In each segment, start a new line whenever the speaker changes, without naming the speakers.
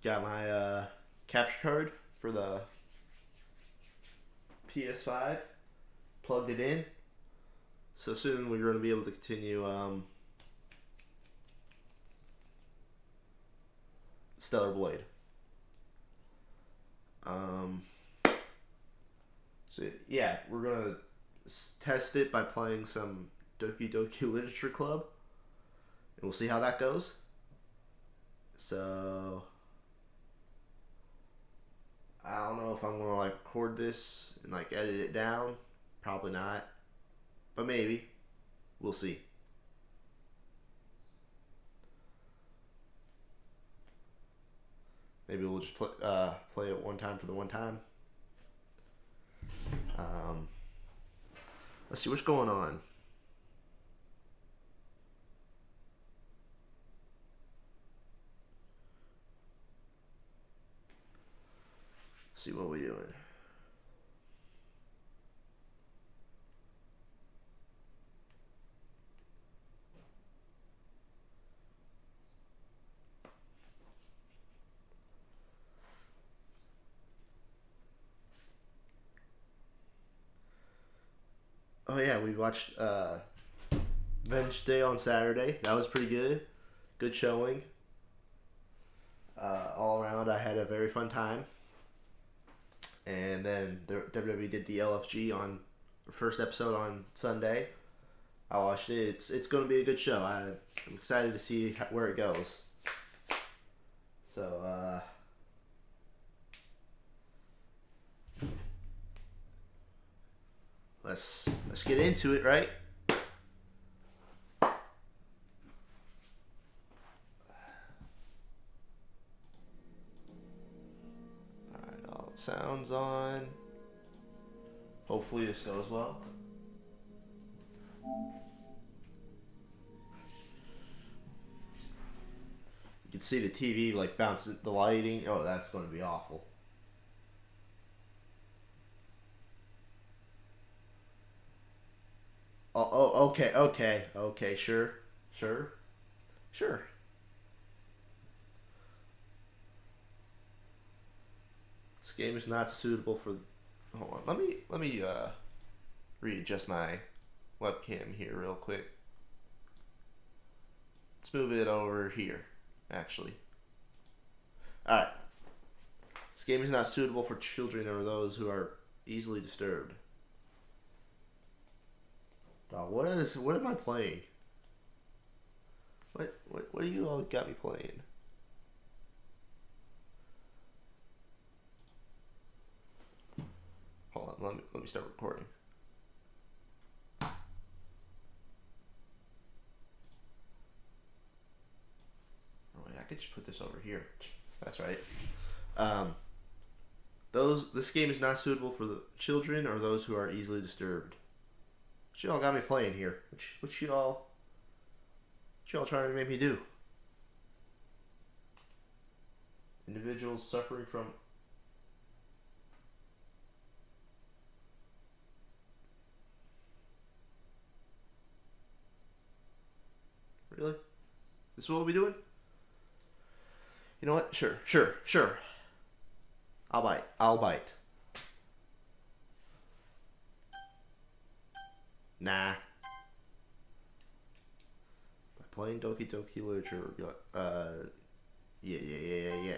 Got my capture card for the PS5. Plugged it in. So soon we're going to be able to continue Stellar Blade. So yeah, we're gonna test it by playing some Doki Doki Literature Club, and we'll see how that goes. So I don't know if I'm gonna like record this and like edit it down. Probably not, but maybe. We'll see. Maybe we'll just play it one time for the one time. Let's see what's going on. See what we're doing. Oh yeah, we watched Venge Day on Saturday. That was pretty good. Good showing. All around, I had a very fun time. And then the WWE did the LFG on the first episode on Sunday. I watched it. It's going to be a good show. I'm excited to see where it goes. So, let's get into it, right? Alright, all sounds on. Hopefully this goes well. You can see the TV like bouncing the lighting. Oh, that's going to be awful. Oh, okay, sure. This game is not suitable for. Hold on, let me readjust my webcam here real quick. Let's move it over here, actually. All right. This game is not suitable for children or those who are easily disturbed. Dog, what am I playing? What do you all got me playing? Hold on, let me start recording. Oh wait, I could just put this over here. That's right. This game is not suitable for the children or those who are easily disturbed. What y'all got me playing here? What y'all trying to make me do? Individuals suffering from really? This is what we'll be doing? You know what? Sure. I'll bite. Nah. By playing Doki Doki Literature, yeah.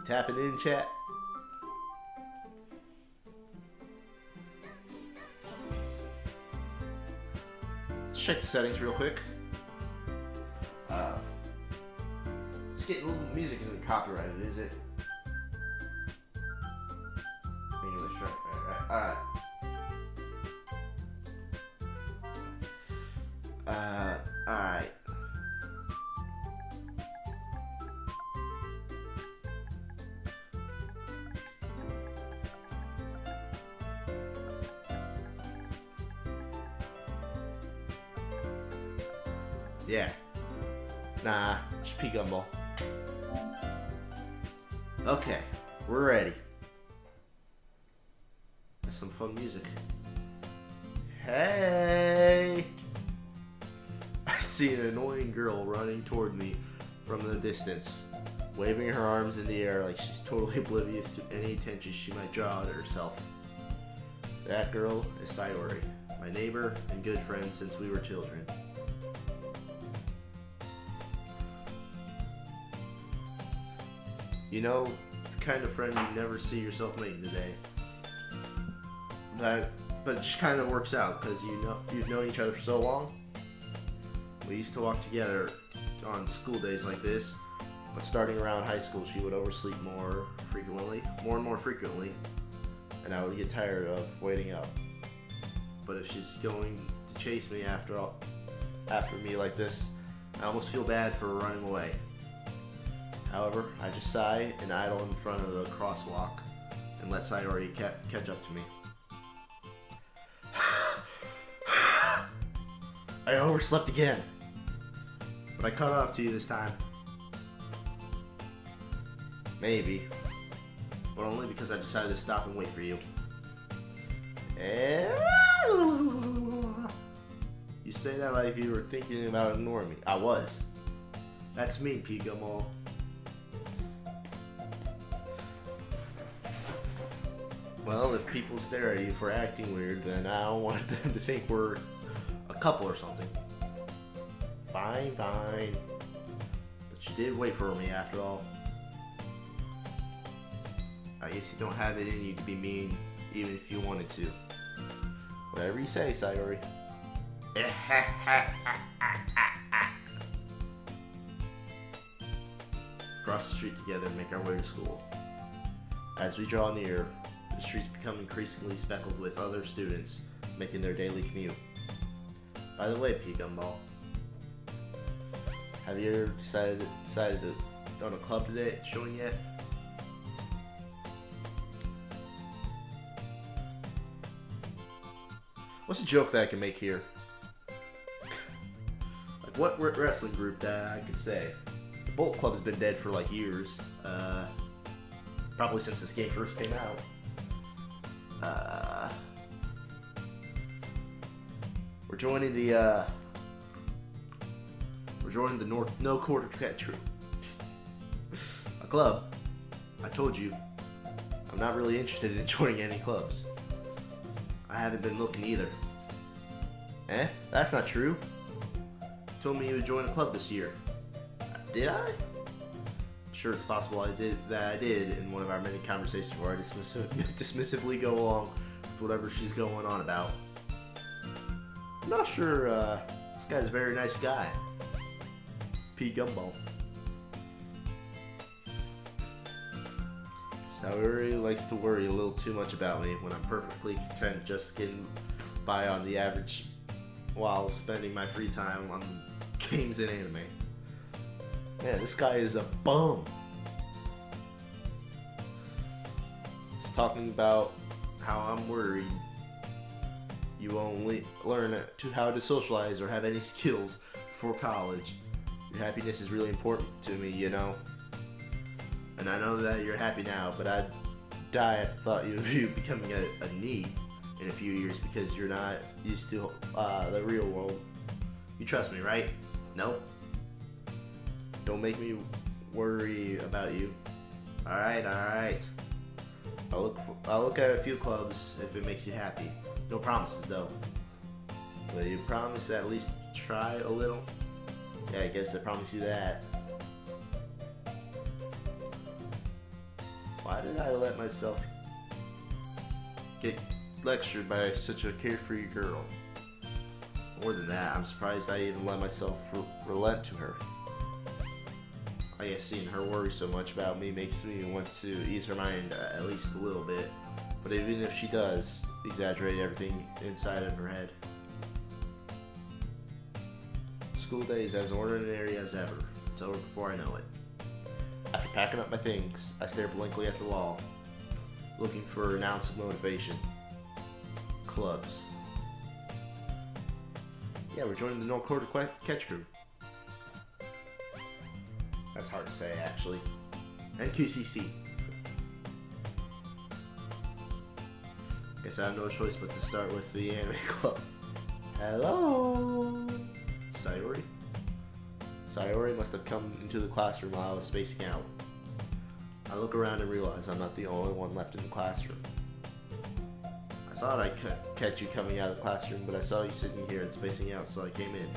Tapping in, chat. Let's check the settings real quick. Let's get a little music isn't copyrighted, is it? English, right. Alright. Yeah. Nah, just P Gumball. Okay, we're ready. Some fun music. Hey! see an annoying girl running toward me from the distance, waving her arms in the air like she's totally oblivious to any attention she might draw to herself. That girl is Sayori, my neighbor and good friend since we were children. You know, the kind of friend you never see yourself making today. But it just kind of works out because you've known each other for so long. We used to walk together on school days like this, but starting around high school, she would oversleep more and more frequently, and I would get tired of waiting up. But if she's going to chase me after me like this, I almost feel bad for running away. However, I just sigh and idle in front of the crosswalk and let Sayori catch up to me. I overslept again, but I caught up to you this time. Maybe, but only because I decided to stop and wait for you. You say that like you were thinking about ignoring me. I was. That's me, P. Gumball. Well, if people stare at you for acting weird, then I don't want them to think we're a couple or something. Fine. But you did wait for me after all. I guess you don't have it in you to be mean, even if you wanted to. Whatever you say, Sayori. Cross the street together and make our way to school. As we draw near, the streets become increasingly speckled with other students making their daily commute. By the way, P. Gumball, have you ever decided to go to a club today showing yet? What's a joke that I can make here? Like what wrestling group that I could say? The Bolt Club has been dead for like years. Probably since this game first came out. We're joining the No Quarter Catch Crew. A club. I told you, I'm not really interested in joining any clubs. I haven't been looking either. That's not true. You told me you would join a club this year. Did I? I'm sure it's possible I did in one of our many conversations where I dismissively go along with whatever she's going on about. I'm not sure, this guy's a very nice guy. P. Gumball. Sayori likes to worry a little too much about me when I'm perfectly content just getting by on the average while spending my free time on games and anime. Man, this guy is a bum. He's talking about how I'm worried you won't learn how to socialize or have any skills before college. Your happiness is really important to me, you know. And I know that you're happy now, but I'd die at the thought of you becoming a need in a few years because you're not used to the real world. You trust me, right? No? Don't make me worry about you. Alright. I'll look at a few clubs if it makes you happy. No promises though. Will you promise to at least try a little? Yeah, I guess I promise you that. Why did I let myself get lectured by such a carefree girl? More than that, I'm surprised I even let myself relent to her. I guess seeing her worry so much about me makes me want to ease her mind at least a little bit. But even if she does exaggerate everything inside of her head. School day is as ordinary as ever. It's over before I know it. After packing up my things, I stare blankly at the wall, looking for an ounce of motivation. Clubs. Yeah, we're joining the No Quarter Catch Crew. That's hard to say, actually. And QCC. Guess I have no choice but to start with the anime club. Hello, Sayori. Sayori must have come into the classroom while I was spacing out. I look around and realize I'm not the only one left in the classroom. I thought I could catch you coming out of the classroom, but I saw you sitting here and spacing out, so I came in.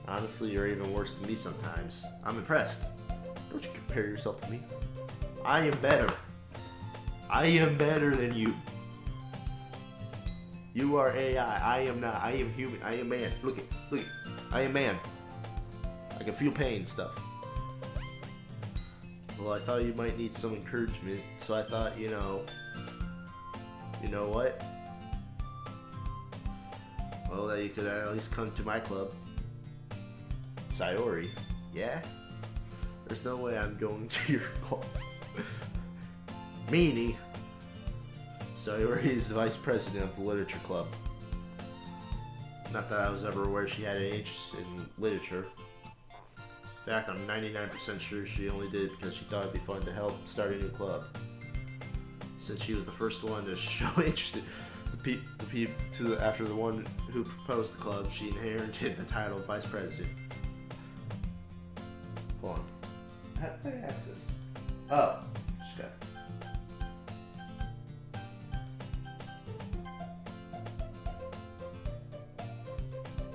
Honestly, you're even worse than me sometimes. I'm impressed. Don't you compare yourself to me. I am better. I am better than you. You are AI. I am not. I am human. I am man. Look it. Look it. I am man. I can feel pain and stuff. Well, I thought you might need some encouragement, so I thought, you know what? Well, that you could at least come to my club. Sayori, yeah? There's no way I'm going to your club. Meanie. Sayori is the vice president of the literature club. Not that I was ever aware she had an interest in literature. In fact, I'm 99% sure she only did it because she thought it'd be fun to help start a new club. Since she was the first one to show interest after the one who proposed the club, she inherited the title of vice president. Hold on. How do I access? Oh, just got.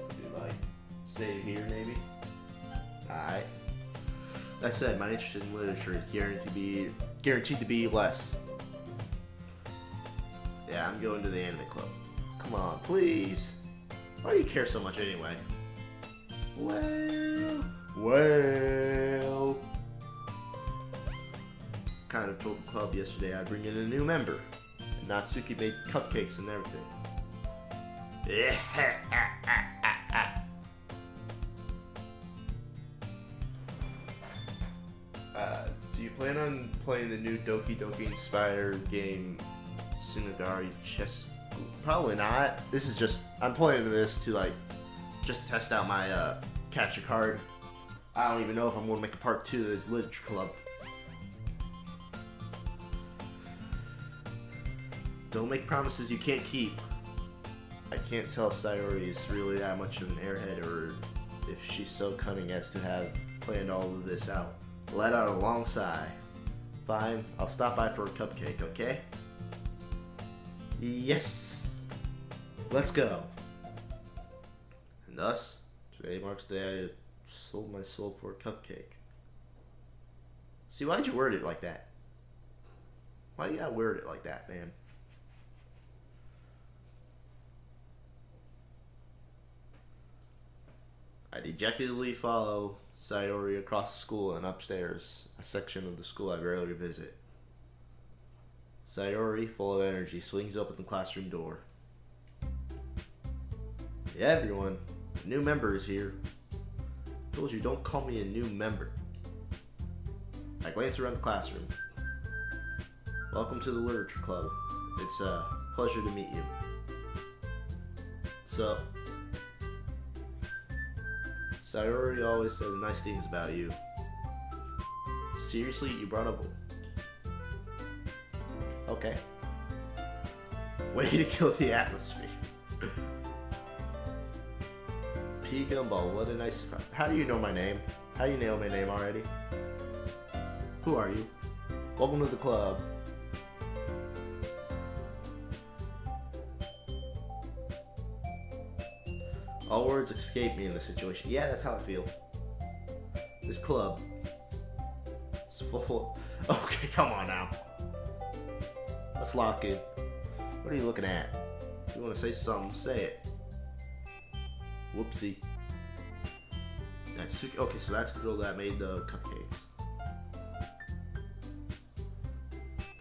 Do like save here maybe? Alright. That said, my interest in literature is guaranteed to be less. Yeah, I'm going to the anime club. Come on, please. Why do you care so much anyway? Well. Kind of told the club yesterday I'd bring in a new member. And Natsuki made cupcakes and everything. Do you plan on playing the new Doki Doki inspired game Tsunagari Chess? Probably not. This is just, I'm playing this to just test out my capture card. I don't even know if I'm going to make a part 2 of the literature club. Don't make promises you can't keep. I can't tell if Sayori is really that much of an airhead or if she's so cunning as to have planned all of this out. Let out a long sigh. Fine, I'll stop by for a cupcake, okay? Yes! Let's go! And thus, today marks the day I sold my soul for a cupcake. See, why'd you word it like that? Why you gotta word it like that, man? I dejectedly follow Sayori across the school and upstairs, a section of the school I rarely visit. Sayori, full of energy, swings open the classroom door. Yeah, everyone, a new member is here. Told you, don't call me a new member. I glance around the classroom. Welcome to the Literature Club. It's a pleasure to meet you. So, Sayori always says nice things about you. Seriously, you brought up... Okay. Way to kill the atmosphere. P. Gumball, what a nice surprise. How do you know my name? How do you know my name already? Who are you? Welcome to the club. All words escape me in this situation. Yeah, that's how I feel. This club is full of... Okay, come on now. Let's lock in. What are you looking at? If you want to say something, say it. Whoopsie. Natsuki. Okay, so that's the girl that made the cupcakes.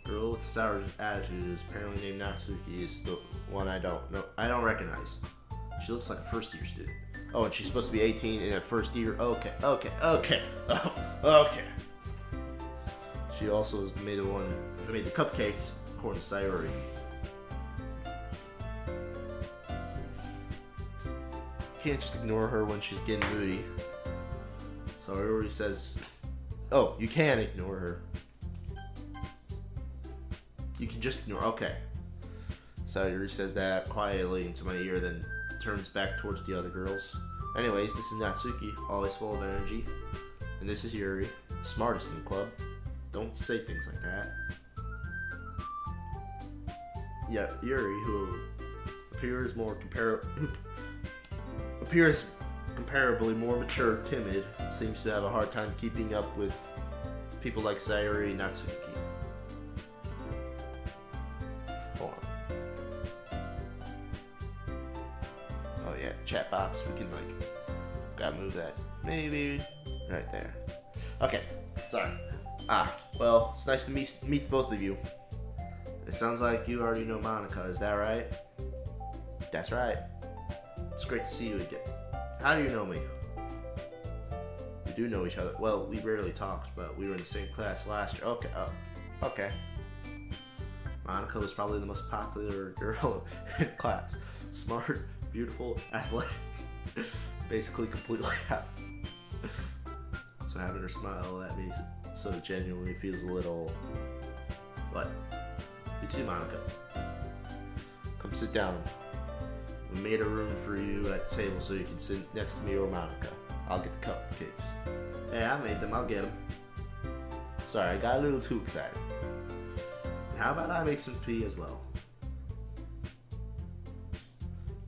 Girl with the sour attitude is apparently named Natsuki is the one I don't recognize. She looks like a first year student. Oh, and she's supposed to be 18 in a first year. Okay. Oh, okay. She also is made the one who made the cupcakes, according to Sayori. You can't just ignore her when she's getting moody. Sayori says, oh, you can ignore her. You can just ignore, okay. Sayori says that quietly into my ear, then turns back towards the other girls. Anyways, this is Natsuki, always full of energy. And this is Yuri, smartest in the club. Don't say things like that. Yeah, Yuri, who appears comparably more mature, timid, seems to have a hard time keeping up with people like Sayori Natsuki. Hold on. Oh yeah, chat box. We can gotta move that. Maybe right there. Okay, sorry. Well, it's nice to meet both of you. It sounds like you already know Monica, is that right? That's right. It's great to see you again. How do you know me? We do know each other. Well, we rarely talked, but we were in the same class last year. Okay, okay. Monica was probably the most popular girl in class. Smart, beautiful, athletic. Basically completely happy. So having her smile at me so genuinely feels a little... What? You too, Monica. Come sit down. We made a room for you at the table so you can sit next to me or Monica. I'll get the cupcakes. Hey, I made them. I'll get them. Sorry, I got a little too excited. How about I make some tea as well?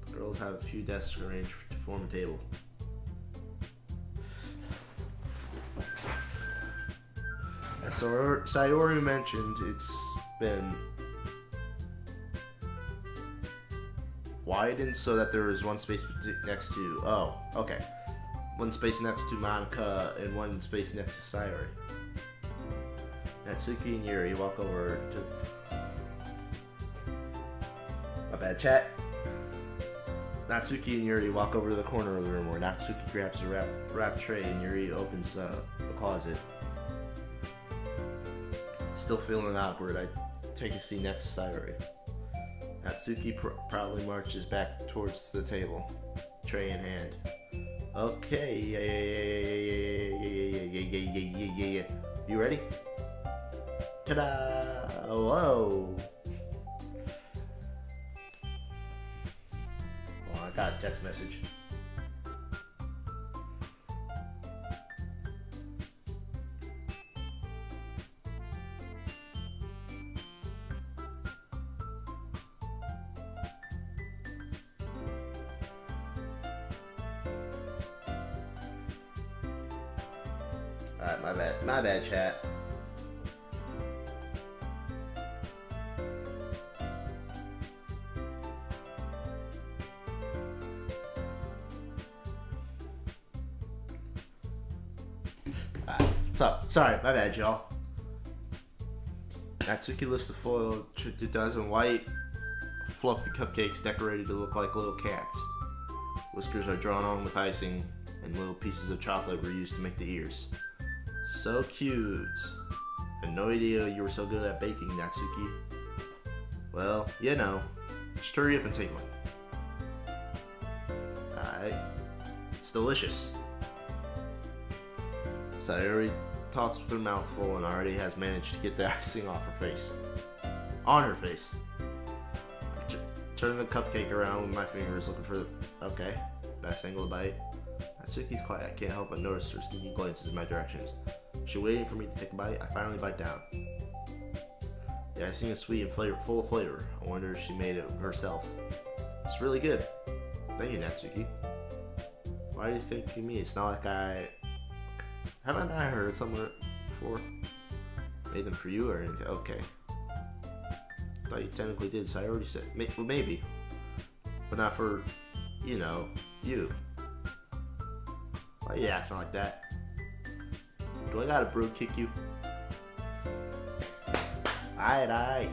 The girls have a few desks arranged to form a table. As Sayori mentioned, it's been widened so that there is one space next to... Oh, okay. One space next to Monica and one space next to Sayori. Natsuki and Yuri walk over to... My bad, chat. Natsuki and Yuri walk over to the corner of the room where Natsuki grabs a wrap tray and Yuri opens the closet. Still feeling awkward, I take a seat next to Sayori. Natsuki proudly marches back towards the table, tray in hand. Okay, yeah. You ready? Ta-da! Whoa! Oh, I got a text message. Alright, my bad, chat. Sorry, my bad, y'all. Natsuki lifts the foil to a dozen white, fluffy cupcakes decorated to look like little cats. Whiskers are drawn on with icing, and little pieces of chocolate were used to make the ears. So cute. I had no idea you were so good at baking, Natsuki. Well, you know. Just hurry up and take one. It's delicious. Sayori talks with her mouth full and already has managed to get the icing off her face. On her face. Turning the cupcake around with my fingers looking for the... Okay. Best angle to bite. Natsuki's quiet. I can't help but notice her sneaky glances in my direction. She's waiting for me to take a bite. I finally bite down. The icing is sweet and full of flavor. I wonder if she made it herself. It's really good. Thank you, Natsuki. Why do you think of me? It's not like I... Haven't I heard somewhere before? Made them for you or anything? Okay. Thought you technically did, so I already said... Well, maybe. But not for, you know, you. Why are you acting like that? Do I gotta bro kick you? Alright.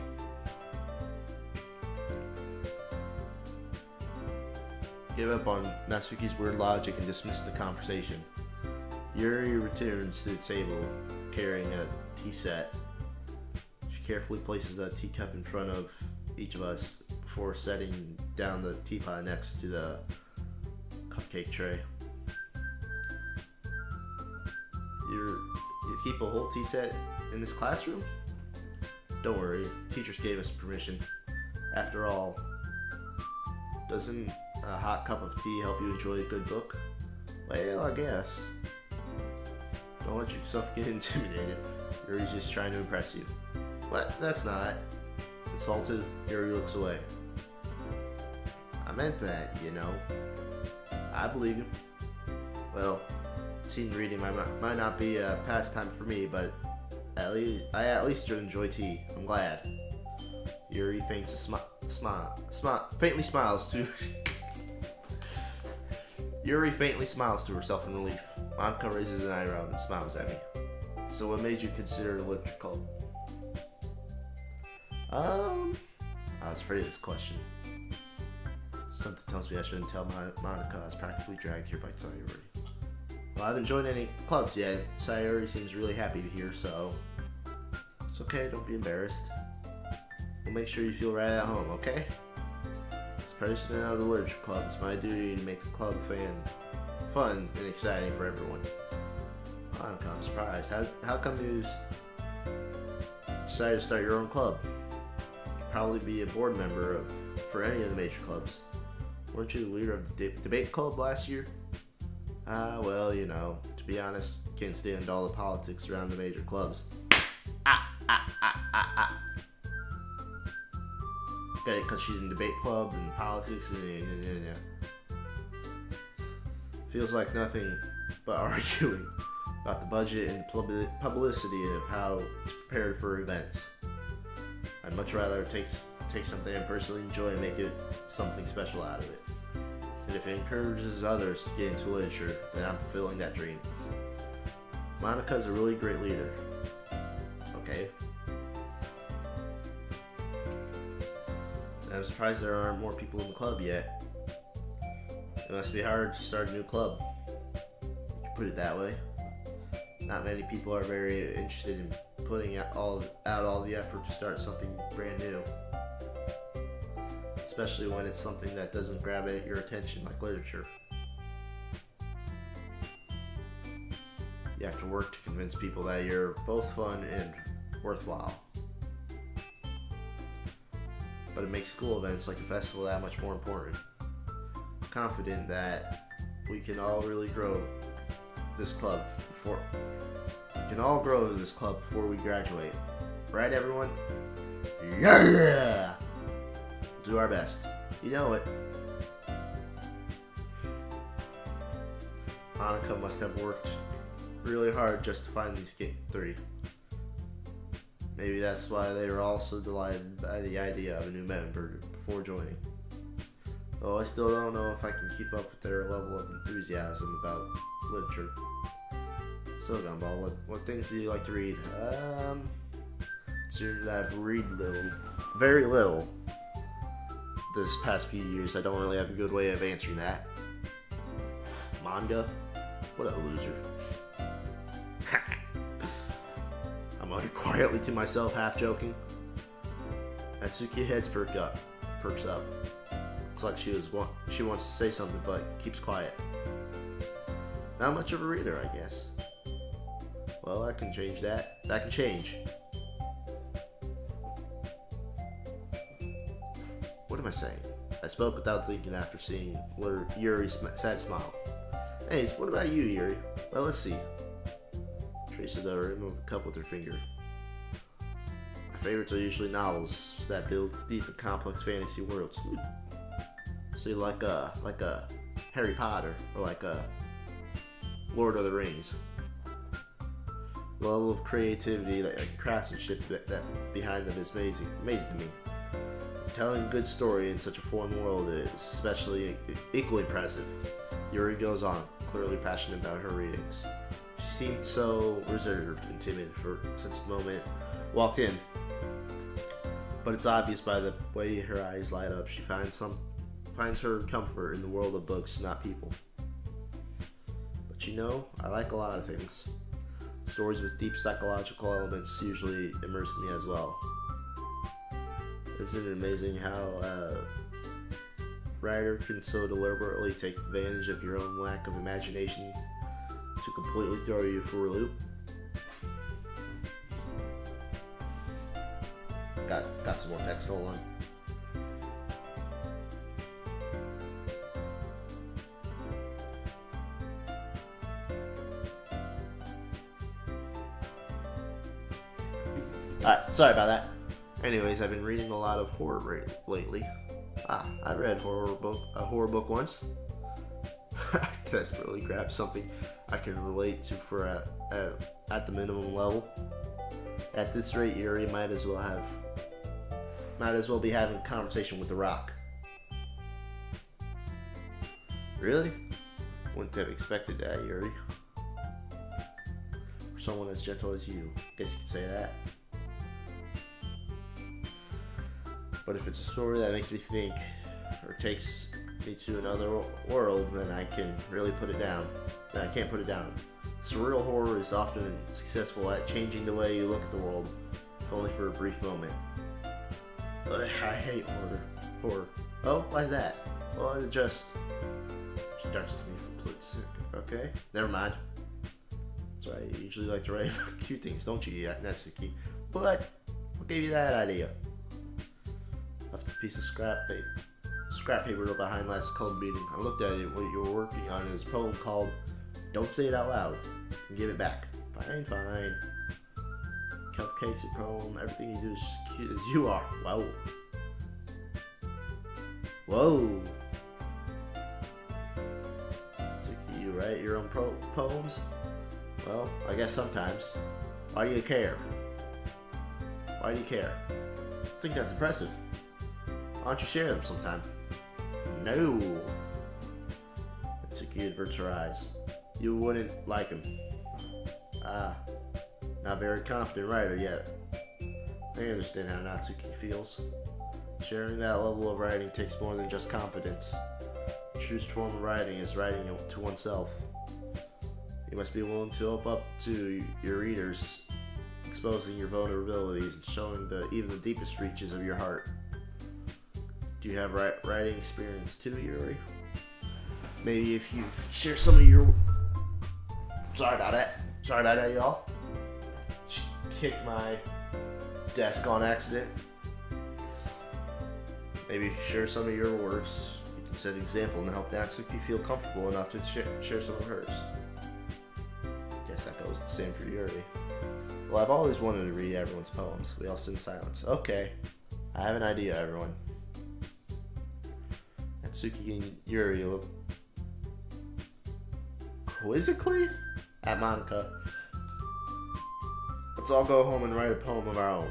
Give up on Natsuki's weird logic and dismiss the conversation. Yuri returns to the table carrying a tea set. She carefully places a teacup in front of each of us before setting down the teapot next to the cupcake tray. You keep a whole tea set in this classroom? Don't worry, teachers gave us permission. After all, doesn't a hot cup of tea help you enjoy a good book? Well, I guess. Don't let yourself get intimidated. Yuri's just trying to impress you. What? That's not. Insulted, Yuri looks away. I meant that, you know. I believe you. Well, teen reading might not be a pastime for me, but I at least enjoy tea. I'm glad. Yuri faintly smiles to Yuri faintly smiles to herself in relief. Monica raises an eyebrow and smiles at me. So what made you consider a literature club? I was afraid of this question. Something tells me I shouldn't tell Monica I was practically dragged here by Sayuri. Well, I haven't joined any clubs yet. Sayuri seems really happy to hear, so it's okay, don't be embarrassed. We'll make sure you feel right at home, okay? As president of the literature club, it's my duty to make the club fun and exciting for everyone. Monica, I'm surprised. How come you decided to start your own club? You'd probably be a board member for any of the major clubs. Weren't you the leader of the debate club last year? Well, you know, to be honest, can't stand all the politics around the major clubs. Got it, because she's in debate club and politics and feels like nothing but arguing about the budget and publicity of how it's prepared for events. I'd much rather take something I personally enjoy and make it something special out of it. And if it encourages others to get into literature, then I'm fulfilling that dream. Monica's a really great leader. Okay. And I'm surprised there aren't more people in the club yet. It must be hard to start a new club. You can put it that way. Not many people are very interested in putting out all the effort to start something brand new. Especially when it's something that doesn't grab at your attention like literature. You have to work to convince people that you're both fun and worthwhile. But it makes school events like a festival that much more important. I'm confident that we can all really grow this club before we graduate. Right, everyone? Yeah! Do our best. You know it. Monica must have worked really hard just to find these three. Maybe that's why they were all so delighted by the idea of a new member before joining. Though I still don't know if I can keep up with their level of enthusiasm about literature. So Gumball, what things do you like to read? Considering that I've read very little this past few years, I don't really have a good way of answering that. Manga? What a loser. I muttered quietly to myself, half joking. Atsuki's head perks up. Looks like she wants to say something, but keeps quiet. Not much of a reader, I guess. Well, I can change that. That can change. What am I saying? I spoke without thinking after seeing Yuri's sad smile. Anyways, what about you, Yuri? Well, let's see. Traces the rim of a cup with her finger. My favorites are usually novels that build deep and complex fantasy worlds. So like a Harry Potter or like a Lord of the Rings. The level of creativity and craftsmanship that behind them is amazing to me. Telling a good story in such a foreign world is especially equally impressive. Yuri goes on, clearly passionate about her readings. She seemed so reserved and timid since the moment walked in. But it's obvious by the way her eyes light up, she finds her comfort in the world of books, not people. But you know, I like a lot of things. Stories with deep psychological elements usually immerse me as well. Isn't it amazing how a writer can so deliberately take advantage of your own lack of imagination to completely throw you for a loop? Got some more text, hold on. Alright, sorry about that. Anyways, I've been reading a lot of horror lately. I read a horror book once. I desperately grabbed something I can relate to for at the minimum level. At this rate, Yuri might as well be having a conversation with The Rock. Really? Wouldn't have expected that, Yuri. For someone as gentle as you, guess you could say that. But if it's a story that makes me think, or takes me to another world, then I can't put it down. Surreal horror is often successful at changing the way you look at the world, if only for a brief moment. I hate horror. Oh, why's that? Well, it just starts to me for plits. Okay, never mind. So I usually like to write cute things, don't you, Natsuki? But what gave you that idea? Left a piece of scrap paper behind last club meeting. I looked at it. What you were working on is a poem called "Don't Say It Out Loud" and give it back. Fine. Cupcakes, a poem, everything you do is as cute as you are. Whoa. So you write your own poems? Well, I guess sometimes. Why do you care? I think that's impressive. Why don't you share them sometime? No. Natsuki averts her eyes. You wouldn't like him. Not very confident writer yet. I understand how Natsuki feels. Sharing that level of writing takes more than just confidence. The truest form of writing is writing to oneself. You must be willing to open up to your readers, exposing your vulnerabilities and showing even the deepest reaches of your heart. Do you have writing experience too, Yuri? Maybe if you share some of your... Sorry about that, y'all. She kicked my desk on accident. Maybe if you share some of your works, you can set an example and help Natsuki feel comfortable enough to share some of hers. Guess that goes the same for Yuri. Well, I've always wanted to read everyone's poems. We all sit in silence. Okay, I have an idea, everyone. Natsuki and Yuri look quizzically at Monica. Let's all go home and write a poem of our own.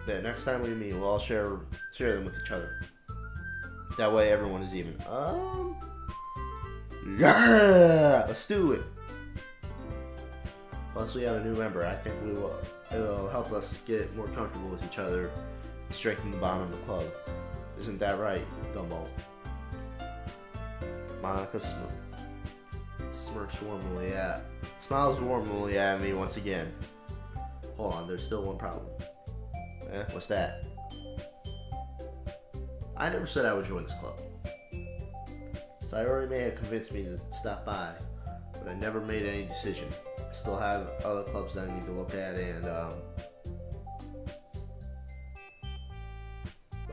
Then next time we meet, we'll all share them with each other. That way everyone is even. Yeah! Let's do it! Plus we have a new member. I think it will help us get more comfortable with each other and strengthen the bond of the club. Isn't that right, Gumball? Monica smiles warmly at me once again. Hold on, there's still one problem. What's that? I never said I would join this club. Sayori may have convinced me to stop by, but I never made any decision. I still have other clubs that I need to look at, and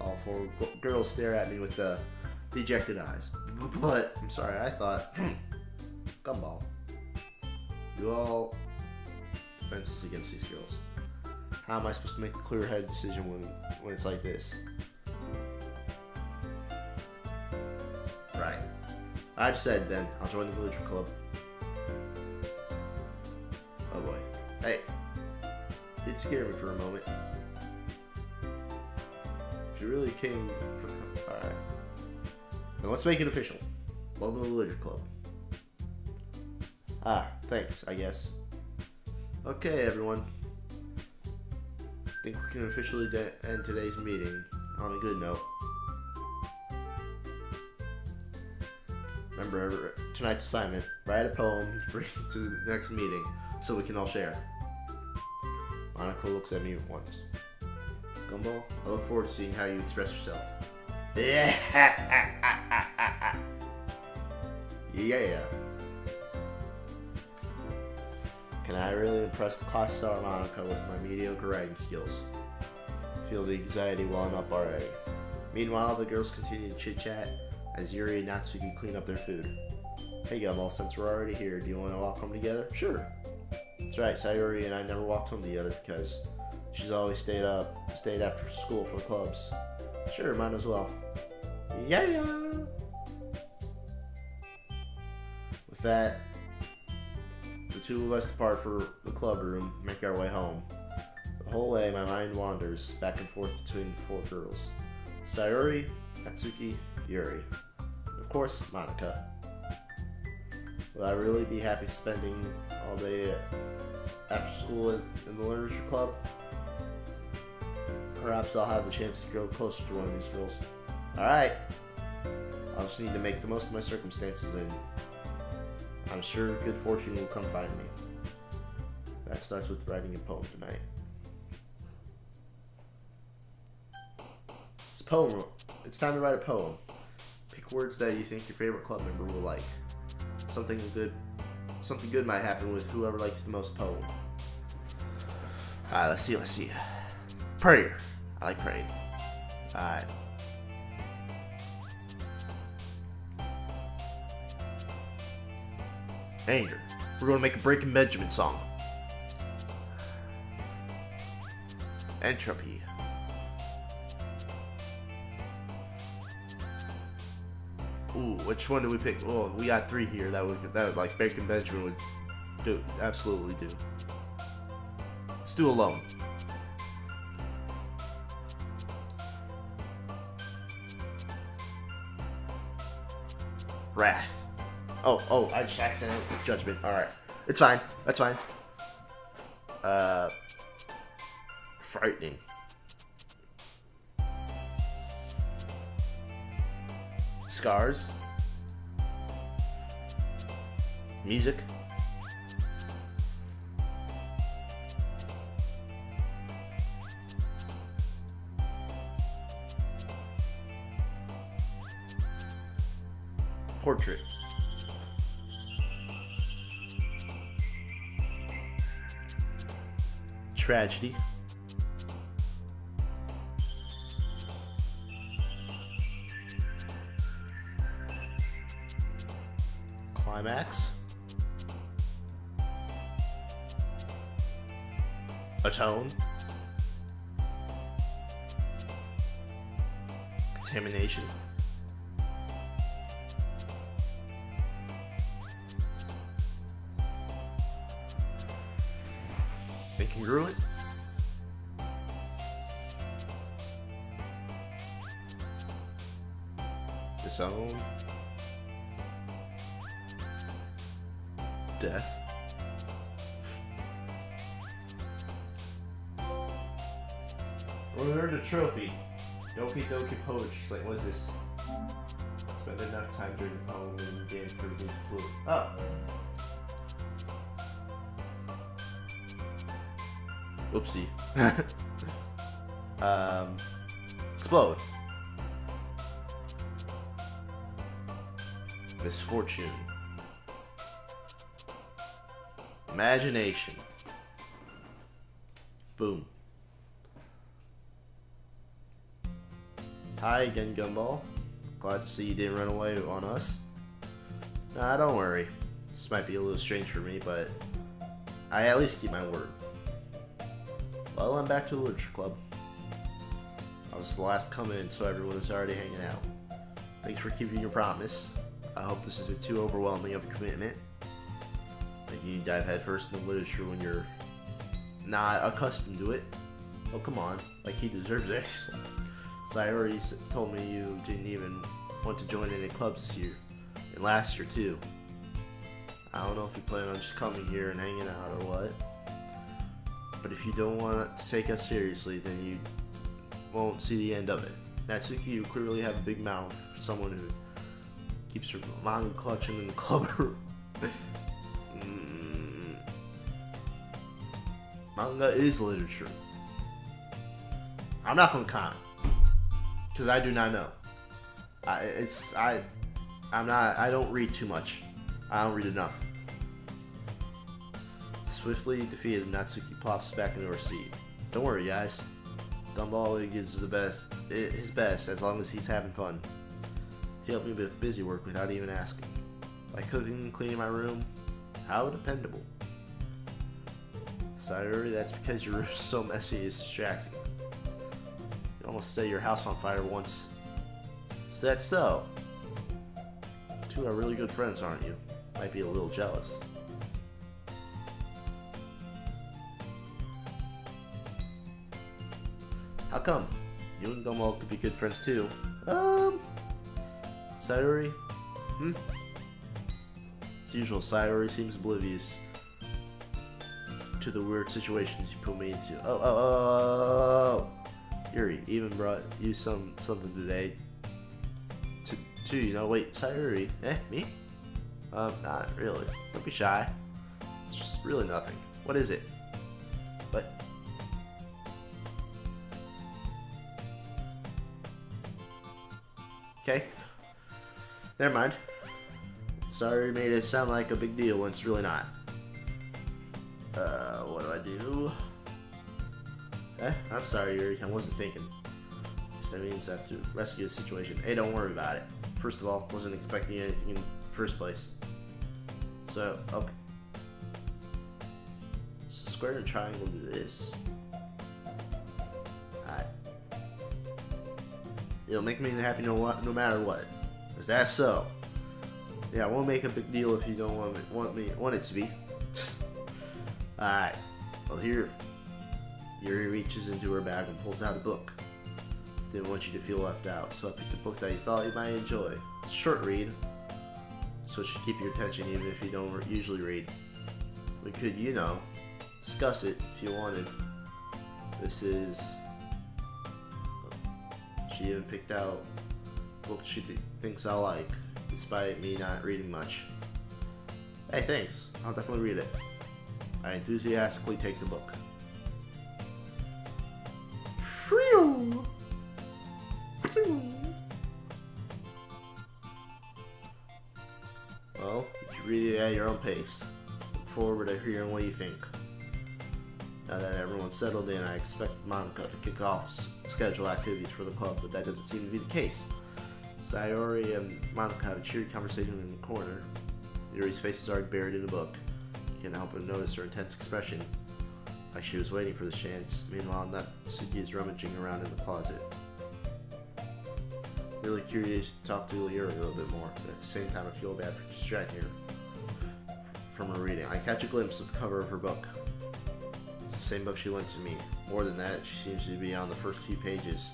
all four girls stare at me with the dejected eyes. But I'm sorry, I thought, Gumball, you all defenses against these girls. How am I supposed to make a clear-headed decision when it's like this? Right. I've said then, I'll join the Villager Club. Oh boy. Hey, it scared me for a moment. If you really came for... Alright. Now let's make it official. Welcome to the Villager Club. Thanks, I guess. Okay, everyone. I think we can officially end today's meeting on a good note. Remember, tonight's assignment, write a poem to bring to the next meeting so we can all share. Monica looks at me once. Gumball, I look forward to seeing how you express yourself. Yeah. Yeah. Can I really impress the class star Monica with my mediocre writing skills? I feel the anxiety welling up already. Meanwhile, the girls continue to chit-chat as Yuri and Natsuki clean up their food. Hey Gumball, since we're already here, do you want to walk home together? Sure. That's right, Sayori and I never walked home together because She's always stayed after school for clubs. Sure, might as well. Yeah. With that, the two of us depart for the club room, make our way home. The whole way, my mind wanders back and forth between the four girls. Sayori, Natsuki, Yuri. Of course, Monica. Will I really be happy spending all day after school in the literature club? Perhaps I'll have the chance to grow closer to one of these girls. Alright. I'll just need to make the most of my circumstances, and I'm sure good fortune will come find me. That starts with writing a poem tonight. It's time to write a poem. Pick words that you think your favorite club member will like. Something good might happen with whoever likes the most poem. Alright, let's see. Prayer. I like praying. Alright. Anger. We're gonna make a Breaking Benjamin song. Entropy. Ooh, which one do we pick? Oh, we got three here that would like Breaking Benjamin would do. Absolutely do. Let's do Alone. Wrath. Oh, I just accidentally Judgment. Alright. It's fine. That's fine. Frightening. Scars. Music. Portrait. Tragedy. Climax. Atone. Contamination. Incongruent. Disown. Death. We earned a trophy. Doki Doki Poetry Slam. What is this? Spend enough time during the poem and game for these clues. Oh! Oopsie. Explode. Misfortune. Imagination. Boom. Hi again, Gumball. Glad to see you didn't run away on us. Nah, don't worry. This might be a little strange for me, but I at least keep my word. Well, I'm back to the literature club. I was the last to come in, so everyone is already hanging out. Thanks for keeping your promise. I hope this isn't too overwhelming of a commitment. Making you dive headfirst into literature when you're not accustomed to it. Oh, come on. Like he deserves it. Sayori told me you didn't even want to join any clubs this year. And last year, too. I don't know if you plan on just coming here and hanging out or what. But if you don't want to take us seriously, then you won't see the end of it. Natsuki, you clearly have a big mouth for someone who keeps her manga collection in the club room. Manga is literature. I'm not gonna comment because I do not know. I don't read too much. I don't read enough. Swiftly defeated, Natsuki plops back into her seat. Don't worry, guys. Gumball gives his best as long as he's having fun. He helped me with busy work without even asking. Like cooking and cleaning my room. How dependable. Sayuri, that's because your room's so messy it's distracting. You almost set your house on fire once. Is that so? Two are really good friends, aren't you? Might be a little jealous. How come? You and Gumball could be good friends too. Sayuri? As usual, Sayuri seems oblivious to the weird situations you put me into. Yuri even brought you something today. Too, you know. Wait, Sayuri? Me? Not really. Don't be shy. It's just really nothing. What is it? But okay. Never mind. Sorry, made it sound like a big deal when it's really not. What do I do? I'm sorry, Yuri. I wasn't thinking. That means I have to rescue the situation. Hey, don't worry about it. First of all, wasn't expecting anything in the first place. So, okay. So square and triangle do this. Alright. It'll make me happy no matter what. Is that so? Yeah, I won't make a big deal if you don't want it to be. Alright. Well, here. Yuri reaches into her bag and pulls out a book. Didn't want you to feel left out, so I picked a book that you thought you might enjoy. It's a short read, so it should keep your attention even if you don't usually read. We could, you know, discuss it if you wanted. This is... She even picked out books she thinks I like, despite me not reading much. Hey, thanks. I'll definitely read it. I enthusiastically take the book. Phew! Well, you can read it at your own pace. Look forward to hearing what you think. Now that everyone's settled in, I expect Monica to kick off scheduled activities for the club, but that doesn't seem to be the case. Sayuri and Monica have a cheery conversation in the corner. Yuri's face is already buried in the book. You can't help but notice her intense expression, like she was waiting for the chance. Meanwhile, Natsuki is rummaging around in the closet. Really curious to talk to Yuri a little bit more, but at the same time I feel bad for distracting her from her reading. I catch a glimpse of the cover of her book. It's the same book she lent to me. More than that, she seems to be on the first few pages.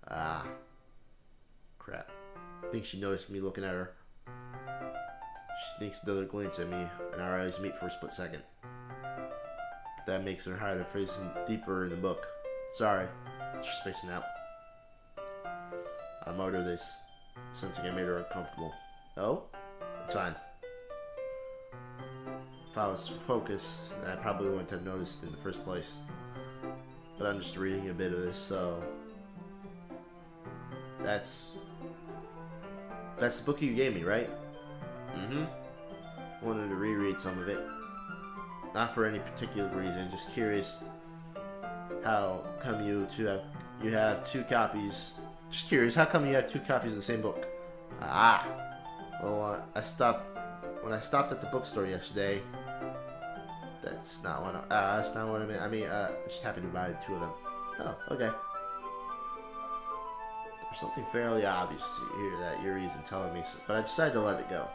Ah. Crap. I think she noticed me looking at her. She sneaks another glance at me, and our eyes meet for a split second. That makes her hide her face deeper in the book. Sorry, she's spacing out. I mutter this, sensing I made her uncomfortable. Oh? It's fine. If I was focused, I probably wouldn't have noticed in the first place. But I'm just reading a bit of this, so... That's the book you gave me, right? Wanted to reread some of it. Not for any particular reason, just curious how come you have two copies. Just curious, how come you have two copies of the same book? Well, when I stopped at the bookstore yesterday. That's not what I meant. I mean, I just happened to buy two of them. Oh, okay. There's something fairly obvious here that Yuri isn't telling me, but I decided to let it go.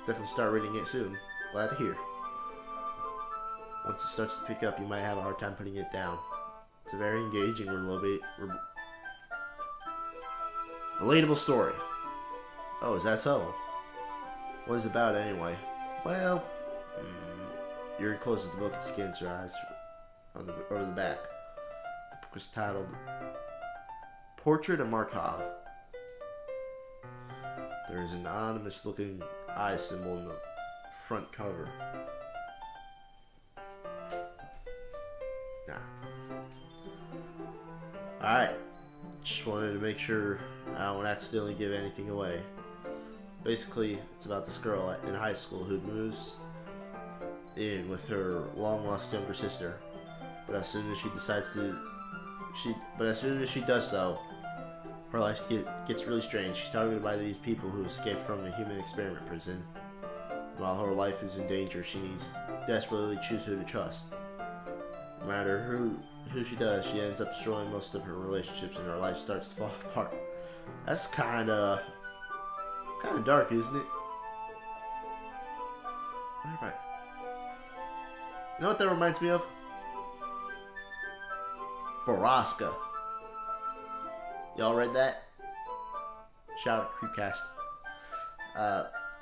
Definitely start reading it soon. Glad to hear. Once it starts to pick up, you might have a hard time putting it down. It's a very engaging, relatable story. Oh, is that so? What is it about anyway? Well, Yuri closes the book and scans her eyes over the back. The book was titled Portrait of Markov. There is an anonymous looking eye symbol in the front cover. Alright, just wanted to make sure I don't accidentally give anything away. Basically, it's about this girl in high school who moves in with her long-lost younger sister. But as soon as she does so, her life gets really strange. She's targeted by these people who escaped from a human experiment prison. While her life is in danger, she needs desperately choose who to trust. No matter who she does, she ends up destroying most of her relationships and her life starts to fall apart. That's it's kind of dark, isn't it? Alright. You know what that reminds me of? Baraska. Y'all read that? Shout out Creepcast.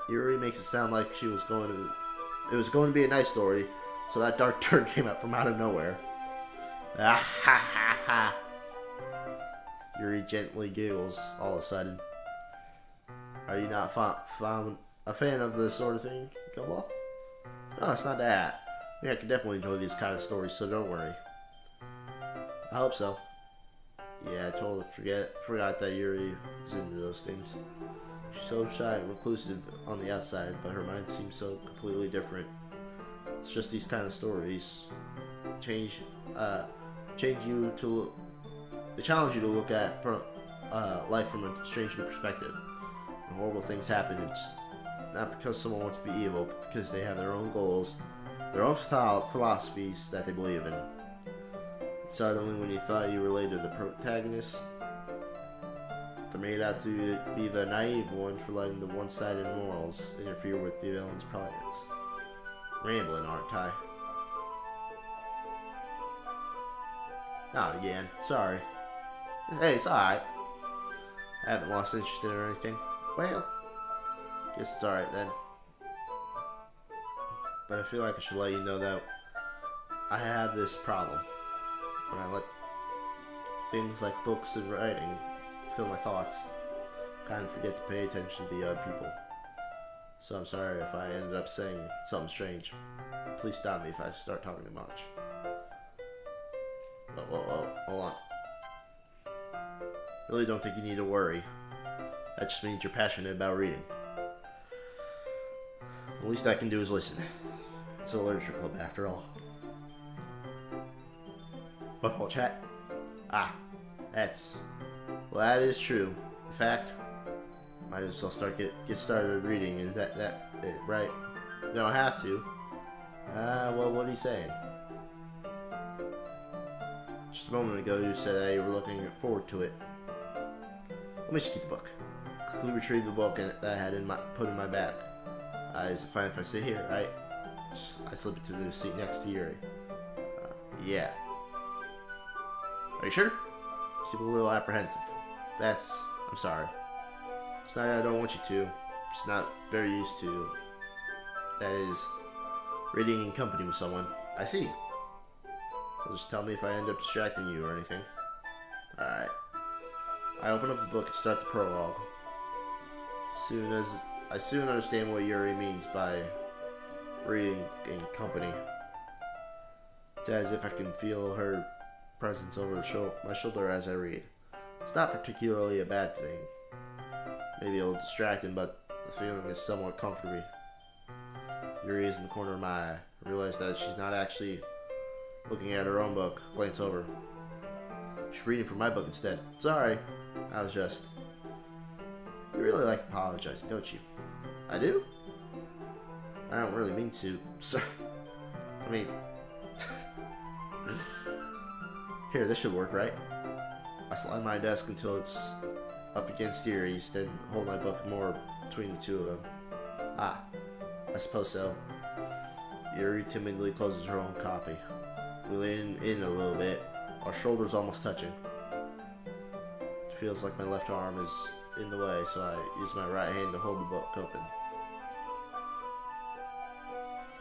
Yuri makes it sound like it was going to be a nice story, so that dark turn came out from out of nowhere. Ah ha ha ha. Yuri gently giggles all of a sudden. Are you not a fan of this sort of thing, Gumball? No, it's not that. I can definitely enjoy these kind of stories, so don't worry. I hope so. Yeah, I totally forgot that Yuri is into those things. She's so shy and reclusive on the outside, but her mind seems so completely different. It's just these kind of stories challenge you to look at life from a strange new perspective. When horrible things happen, it's not because someone wants to be evil, but because they have their own goals, their own philosophies that they believe in. Suddenly, when you thought you related to the protagonist, they made out to be the naive one for letting the one-sided morals interfere with the villain's plans. Rambling, aren't I? Not again. Sorry. Hey, it's alright. I haven't lost interest in it or anything. Well, guess it's alright then. But I feel like I should let you know that I have this problem. When I let things like books and writing fill my thoughts, I kind of forget to pay attention to the other people. So I'm sorry if I ended up saying something strange. Please stop me if I start talking too much. Whoa, hold on. Really don't think you need to worry. That just means you're passionate about reading. The least I can do is listen. It's a literature club after all. What, chat? Ah, that is true. In fact, might as well get started reading. Is that it, right? You don't have to. Well, what are you saying? Just a moment ago, you said that you were looking forward to it. Let me just get the book. Quickly retrieve the book that I had put in my bag. Is it fine if I sit here? I slip it to the seat next to Yuri. Yeah. Are you sure? You seem a little apprehensive. I'm sorry. It's not that I don't want you to. Just not very used to. That is, reading in company with someone. I see. Well, just tell me if I end up distracting you or anything. Alright. I open up the book and start the prologue. I soon understand what Yuri means by reading in company. It's as if I can feel her presence over my shoulder as I read. It's not particularly a bad thing. Maybe a little distracting, but the feeling is somewhat comforting. Yuri is in the corner of my eye. I realize that she's not actually looking at her own book. Glance over. She's reading from my book instead. Sorry. I was just... You really like apologizing, don't you? I do? I don't really mean to. Sorry. I mean... Here, this should work, right? I slide my desk until it's up against Yuri's, then hold my book more between the two of them. Ah, I suppose so. Yuri timidly closes her own copy. We lean in a little bit, our shoulders almost touching. It feels like my left arm is in the way, so I use my right hand to hold the book open.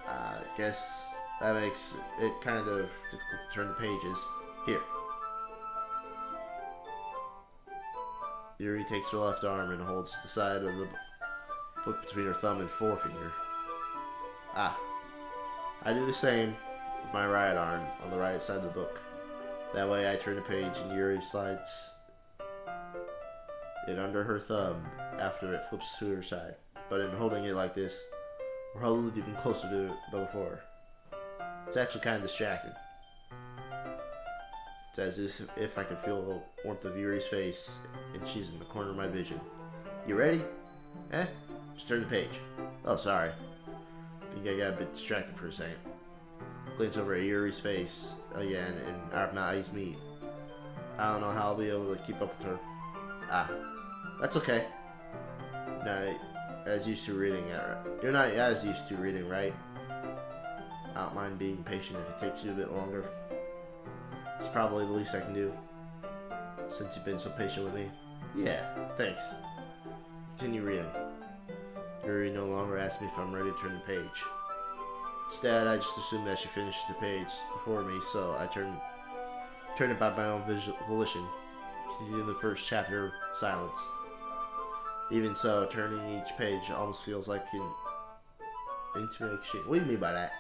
I guess that makes it kind of difficult to turn the pages. Here. Yuri takes her left arm and holds the side of the book between her thumb and forefinger. Ah. I do the same with my right arm on the right side of the book. That way I turn the page and Yuri slides it under her thumb after it flips to her side. But in holding it like this, we're holding it even closer to it than before. It's actually kind of distracting. It's as if I can feel the warmth of Yuri's face, and she's in the corner of my vision. You ready? Just turn the page. Oh, sorry. I think I got a bit distracted for a second. glance over at Yuri's face again, and our eyes meet. I don't know how I'll be able to keep up with her. Ah, that's okay. You're not as used to reading, right? I don't mind being patient if it takes you a bit longer. It's probably the least I can do, since you've been so patient with me. Yeah, thanks. Continue reading. Yuri no longer asks me if I'm ready to turn the page. Instead, I just assumed that she finished the page before me, so I turned it by my own volition. Continue the first chapter, silence. Even so, turning each page almost feels like an intimate exchange. What do you mean by that?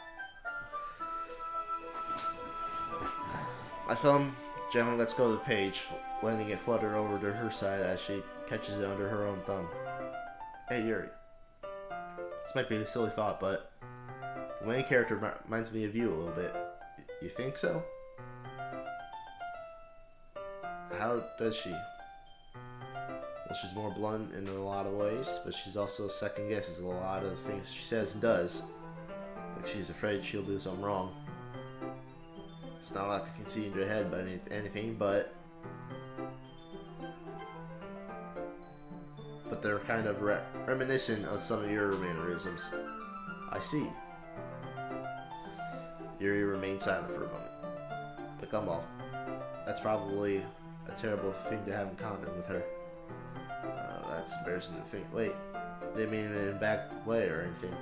My thumb gently lets go of the page, letting it flutter over to her side as she catches it under her own thumb. Hey Yuri. This might be a silly thought, but the main character reminds me of you a little bit. You think so? How does she? Well, she's more blunt in a lot of ways, but she's also second guesses a lot of the things she says and does. Like she's afraid she'll do something wrong. It's not like I can see into her head about anything, but they're kind of reminiscent of some of your mannerisms. I see. Yuri remained silent for a moment. The Gumball. That's probably a terrible thing to have in common with her. That's embarrassing to think. Wait, didn't mean it in a bad way or anything.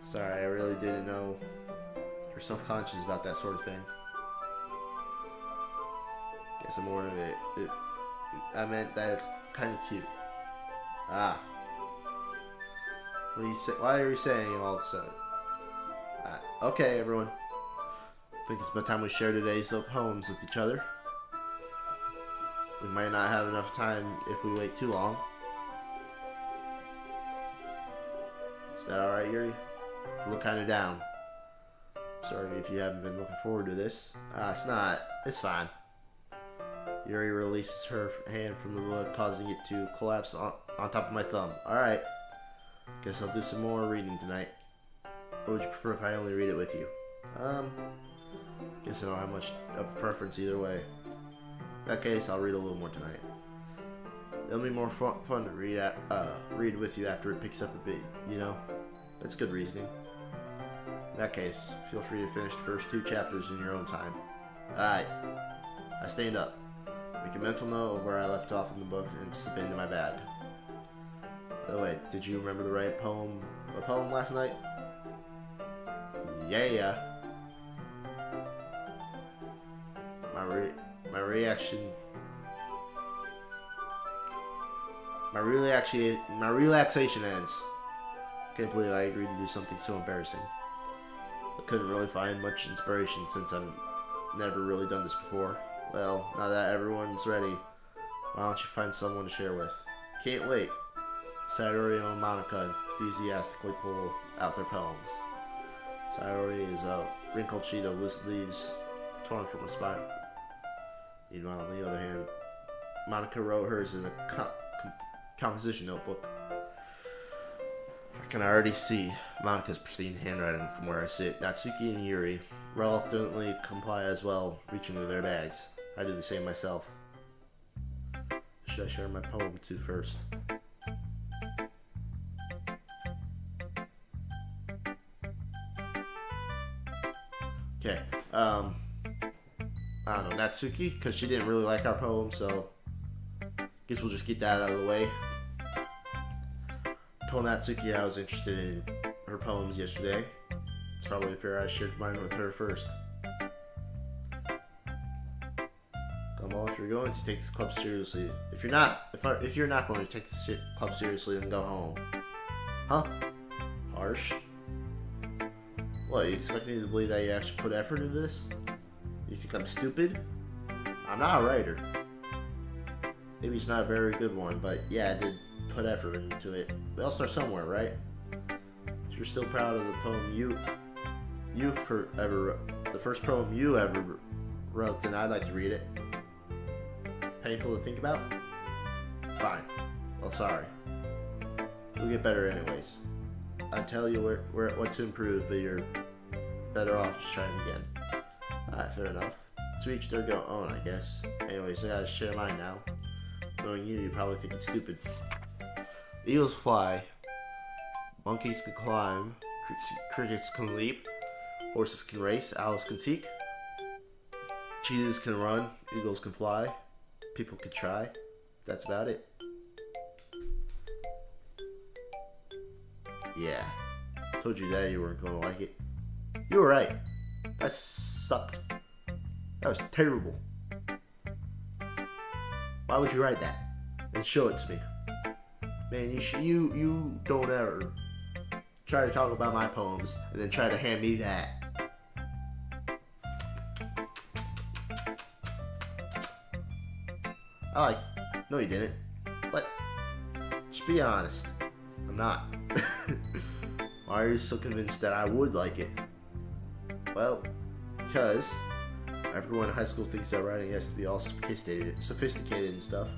Sorry, I really didn't know you're self-conscious about that sort of thing. Guess I'm more of it. I meant that it's kind of cute. Ah. What are you say? Why are you saying all of a sudden? Okay, everyone. I think it's about time we share today's poems with each other. We might not have enough time if we wait too long. Is that alright, Yuri? You look kind of down. Sorry if you haven't been looking forward to this. It's not. It's fine. Yuri releases her hand from the book, causing it to collapse on top of my thumb. Alright. Guess I'll do some more reading tonight. What would you prefer if I only read it with you? Guess I don't have much of a preference either way. In that case, I'll read a little more tonight. It'll be more fun to read with you after it picks up a bit, you know? That's good reasoning. In that case, feel free to finish the first 2 chapters in your own time. Alright. I stand up. Make a mental note of where I left off in the book and slip into my bag. By the way, did you remember to write a poem last night? Yeah. My relaxation ends. Can't believe I agreed to do something so embarrassing. I couldn't really find much inspiration since I've never really done this before. Well, now that everyone's ready, why don't you find someone to share with? Can't wait. Sayori and Monica enthusiastically pull out their poems. Sayori is a wrinkled sheet of loose leaves torn from a spine. Meanwhile, on the other hand, Monica wrote hers in a composition notebook. I can already see Monica's pristine handwriting from where I sit. Natsuki and Yuri reluctantly comply as well, reaching into their bags. I do the same myself. Should I share my poem to first? Okay, I don't know, Natsuki, because she didn't really like our poem, so I guess we'll just get that out of the way. I told Natsuki I was interested in her poems yesterday. It's probably fair I shared mine with her first. Gumball, if you're going to take this club seriously, if you're not going to take this club seriously, then go home. Huh? Harsh. What, you expect me to believe that you actually put effort into this? You think I'm stupid? I'm not a writer. Maybe it's not a very good one, but yeah, I did put effort into it. They all start somewhere, right? If you're still proud of the poem the first poem you ever wrote, then I'd like to read it. Painful to think about? Fine. Well, sorry. We'll get better anyways. I tell you what to improve, but better off just trying again. Alright, fair enough. To each their own, I guess. Anyways, I gotta share mine now. Knowing you probably think it's stupid. Eagles fly. Monkeys can climb. Crickets can leap. Horses can race. Owls can seek. Cheetahs can run. Eagles can fly. People can try. That's about it. Yeah. Told you that you weren't gonna like it. You were right. That sucked. That was terrible. Why would you write that? And show it to me. Man, you don't ever try to talk about my poems and then try to hand me that. No you didn't. But just be honest. I'm not. Why are you so convinced that I would like it? Well, because everyone in high school thinks that writing has to be all sophisticated and stuff.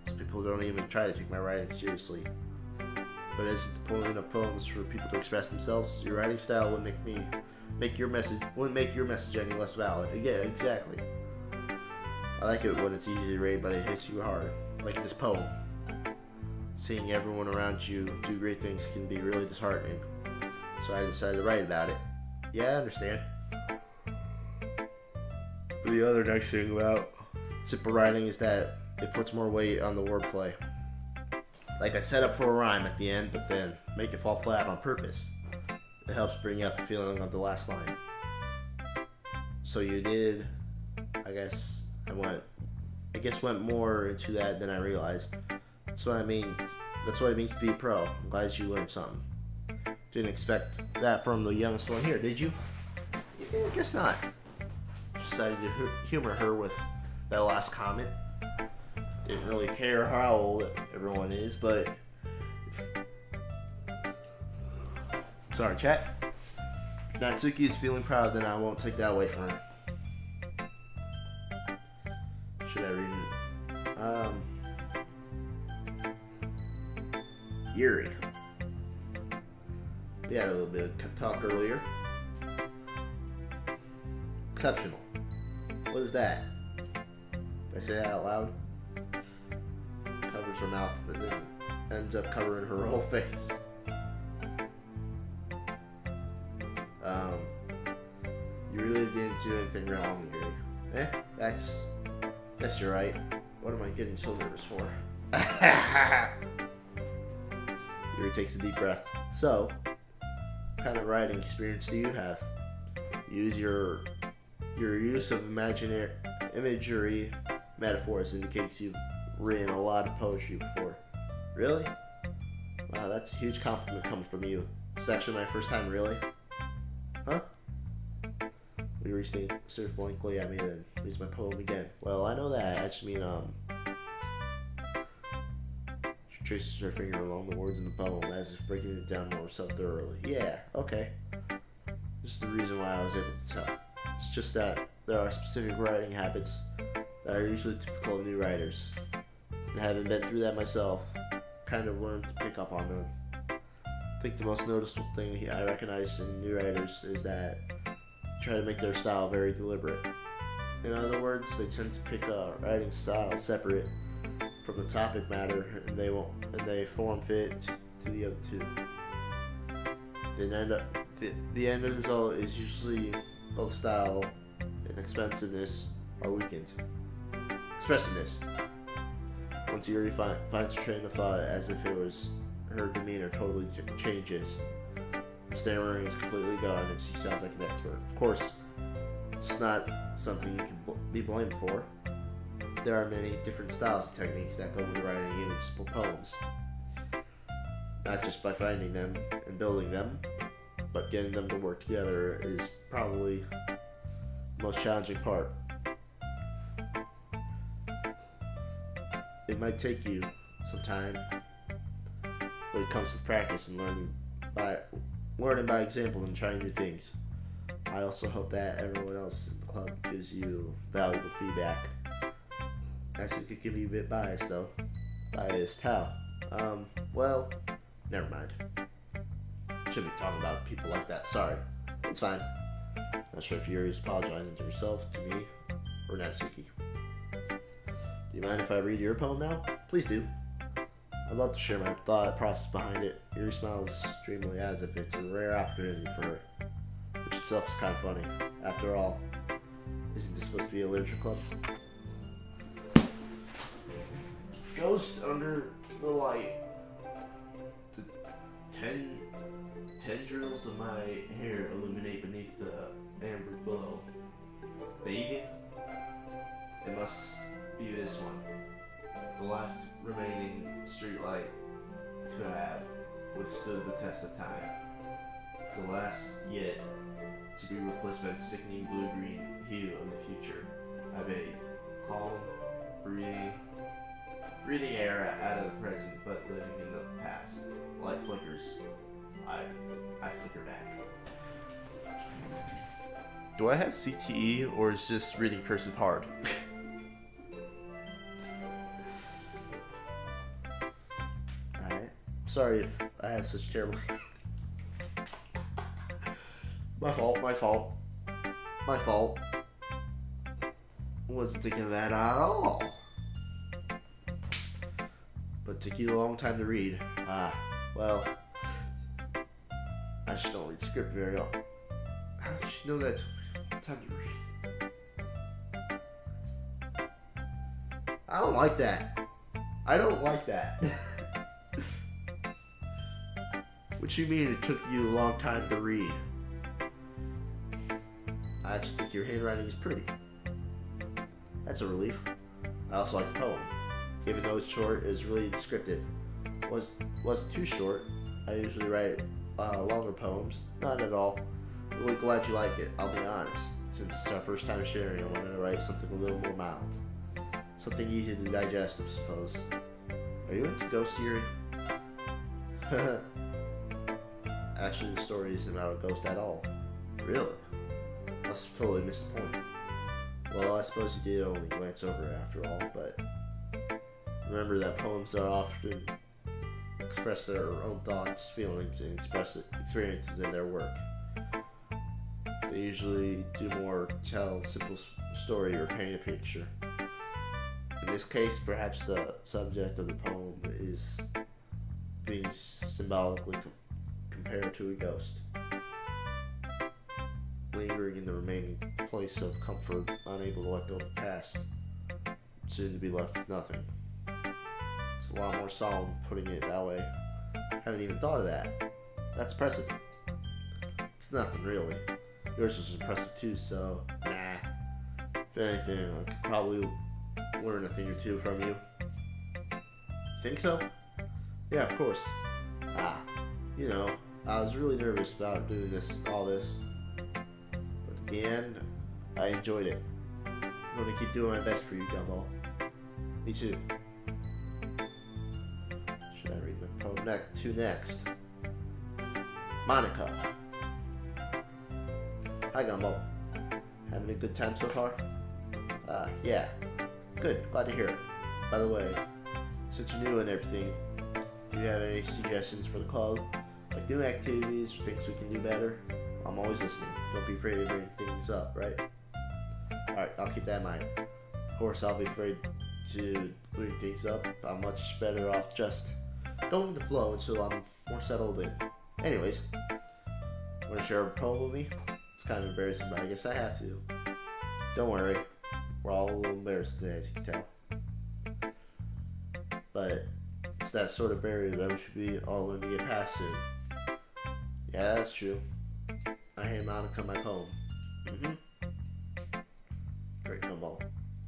So people don't even try to take my writing seriously. But isn't the point of poems for people to express themselves? Your writing style wouldn't make your message any less valid. Yeah, exactly. I like it when it's easy to read, but it hits you hard. Like this poem. Seeing everyone around you do great things can be really disheartening. So I decided to write about it. Yeah, I understand. But the other nice thing about simple writing is that it puts more weight on the wordplay. Like I set up for a rhyme at the end, but then make it fall flat on purpose. It helps bring out the feeling of the last line. So you did, I guess went more into that than I realized. That's what I mean. That's what it means to be a pro. I'm glad you learned something. Didn't expect that from the youngest one here, did you? Yeah, I guess not. Decided to humor her with that last comment. Didn't really care how old everyone is, but... Sorry, chat. If Natsuki is feeling proud, then I won't take that away from her. Should I read it? Yuri. We had a little bit of talk earlier. Exceptional. What is that? Did I say that out loud? Covers her mouth, but then ends up covering her whole face. You really didn't do anything wrong, Yuri. That's you're right. What am I getting so nervous for? Yuri takes a deep breath. So, what kind of writing experience do you have? Use your use of imagery metaphors indicates you've written a lot of poetry before. Really? Wow, that's a huge compliment coming from you. It's actually my first time, really? Huh? Yuri stares blankly at me, then reads my poem again. Well, I know that. I just mean, she traces her finger along the words in the poem as if breaking it down more so thoroughly. Yeah, okay. This is the reason why I was able to tell. It's just that there are specific writing habits that are usually typical of new writers. And having been through that myself, kind of learned to pick up on them. I think the most noticeable thing I recognize in new writers is that they try to make their style very deliberate. In other words, they tend to pick a writing style separate from the topic matter, and they form fit to the other two. The end result is usually both style and expressiveness are weakened. Expressiveness. Once Yuri finds a train of thought as if it was her demeanor totally changes. Her stammering is completely gone and she sounds like an expert. Of course, it's not something you can be blamed for. There are many different styles and techniques that go into writing even simple poems. Not just by finding them and building them, but getting them to work together is probably the most challenging part. It might take you some time, but it comes with practice and learning by example and trying new things. I also hope that everyone else in the club gives you valuable feedback. Guess you could give me a bit biased though. Biased how? Well, never mind. Shouldn't be talking about people like that. Sorry. It's fine. Not sure if Yuri's apologizing to herself, to me, or Natsuki. Do you mind if I read your poem now? Please do. I'd love to share my thought process behind it. Yuri smiles dreamily as if it's a rare opportunity for her, which itself is kind of funny. After all, isn't this supposed to be a literature club? Ghost under the light. The tendrils of my hair illuminate beneath the amber glow. Bathing? It must be this one. The last remaining streetlight to have withstood the test of time. The last yet to be replaced by the sickening blue-green hue of the future. I bathe, calm, breathing air out of the present, but living in the past. Light flickers. I flicker back. Do I have CTE, or is just reading cursive hard? Alright. Sorry if I had such terrible... My fault. Wasn't thinking of that at all. But it took you a long time to read. Well, I just don't read script very often. How did you know that took me time to read? I don't like that. What you mean it took you a long time to read? I just think your handwriting is pretty. That's a relief. I also like the poem. Even though it's short, it's really descriptive. Wasn't too short. I usually write longer poems. Not at all. Really glad you like it, I'll be honest. Since it's our first time sharing, I wanted to write something a little more mild. Something easy to digest, I suppose. Are you into ghost theory? Actually, the story isn't about a ghost at all. Really? I must have totally missed the point. Well, I suppose you did only glance over it after all, but remember that poems are often express their own thoughts, feelings, and experiences in their work. They usually do more tell a simple story or paint a picture. In this case, perhaps the subject of the poem is being symbolically compared to a ghost, lingering in the remaining place of comfort, unable to let go of the past, soon to be left with nothing. It's a lot more solemn putting it that way. Haven't even thought of that. That's impressive. It's nothing really. Yours was impressive too, so nah. If anything, I could probably learn a thing or two from you. Think so? Yeah, of course. You know, I was really nervous about doing all this. But at the end, I enjoyed it. I'm gonna keep doing my best for you, Gumball. Me too. Should I read my poem next? Monica. Hi, Gumball. Having a good time so far? Yeah. Good. Glad to hear it. By the way, since you're new and everything, do you have any suggestions for the club? Like new activities or things we can do better? I'm always listening. Don't be afraid to bring things up, right? Alright, I'll keep that in mind. Of course, I'll be afraid to bring things up. I'm much better off just going with the flow until I'm more settled in. Anyways, want to share a poem with me? It's kind of embarrassing, but I guess I have to. Don't worry. We're all a little embarrassed today, as you can tell. But it's that sort of barrier that we should be all learning to get past soon. Yeah, that's true. I hand Monica my poem. Great, Gumball.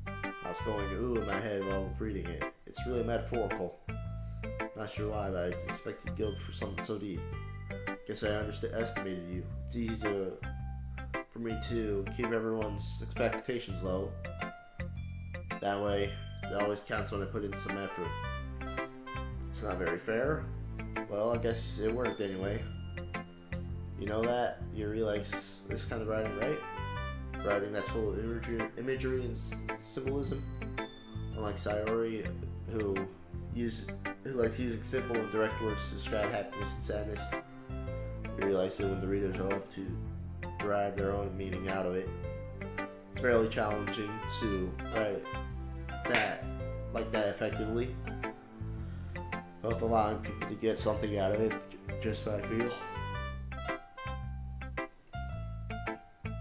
I was going ooh in my head while reading it. It's really metaphorical. Not sure why, but I expected guilt for something so deep. Guess I underestimated you. It's easy for me to keep everyone's expectations low. That way, it always counts when I put in some effort. It's not very fair. Well, I guess it worked anyway. You know that? Yuri likes this kind of writing, right? Writing that's full of imagery and symbolism. Unlike Sayori, who likes using simple and direct words to describe happiness and sadness. Yuri likes it when the readers are left to derive their own meaning out of it. It's fairly challenging to write that like that effectively, both allowing people to get something out of it just by feel,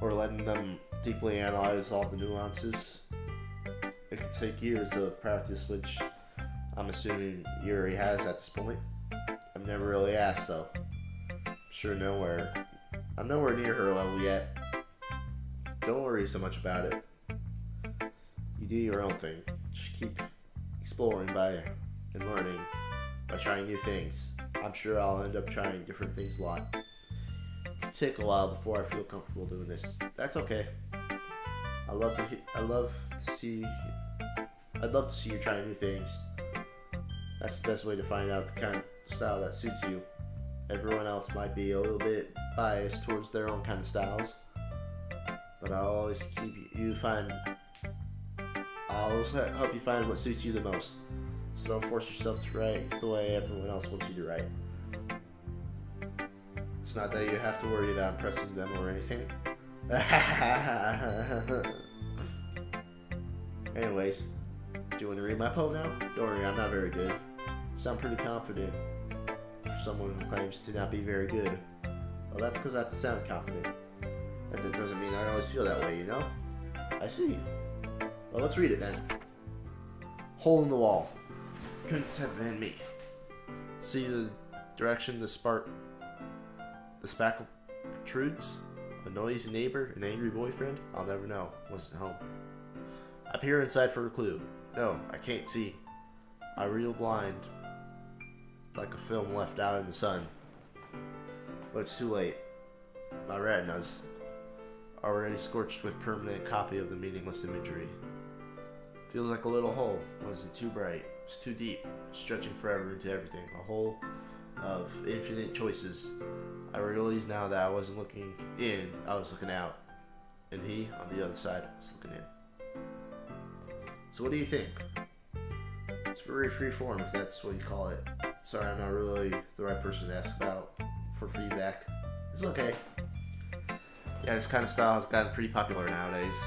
or letting them deeply analyze all the nuances. It could take years of practice, which I'm assuming Yuri has at this point. I've never really asked though. I'm nowhere near her level yet. Don't worry so much about it. You do your own thing. Just keep exploring and learning by trying new things. I'm sure I'll end up trying different things a lot. It'll take a while before I feel comfortable doing this. That's okay. I'd love to see you trying new things. That's the best way to find out the kind of style that suits you. Everyone else might be a little bit biased towards their own kind of styles, but I'll always help you find what suits you the most. So don't force yourself to write the way everyone else wants you to write. It's not that you have to worry about impressing them or anything. Anyways, do you want to read my poem now? Don't worry, I'm not very good. You sound pretty confident for someone who claims to not be very good. Well, that's because I have to sound confident. That doesn't mean I always feel that way, you know? I see. Well, let's read it then. Hole in the wall. Couldn't have been me. See the direction the spackle protrudes? A noisy neighbor? An angry boyfriend? I'll never know. Wasn't home. I peer inside for a clue. No, I can't see. I reel blind, like a film left out in the sun. But it's too late. My retina's already scorched with permanent copy of the meaningless imagery. Feels like a little hole. Wasn't too bright. It's too deep, stretching forever into everything. A hole of infinite choices. I realize now that I wasn't looking in, I was looking out. And he, on the other side, was looking in. So what do you think? It's very free form, if that's what you call it. Sorry, I'm not really the right person to ask about for feedback. It's okay. Yeah, this kind of style has gotten pretty popular nowadays.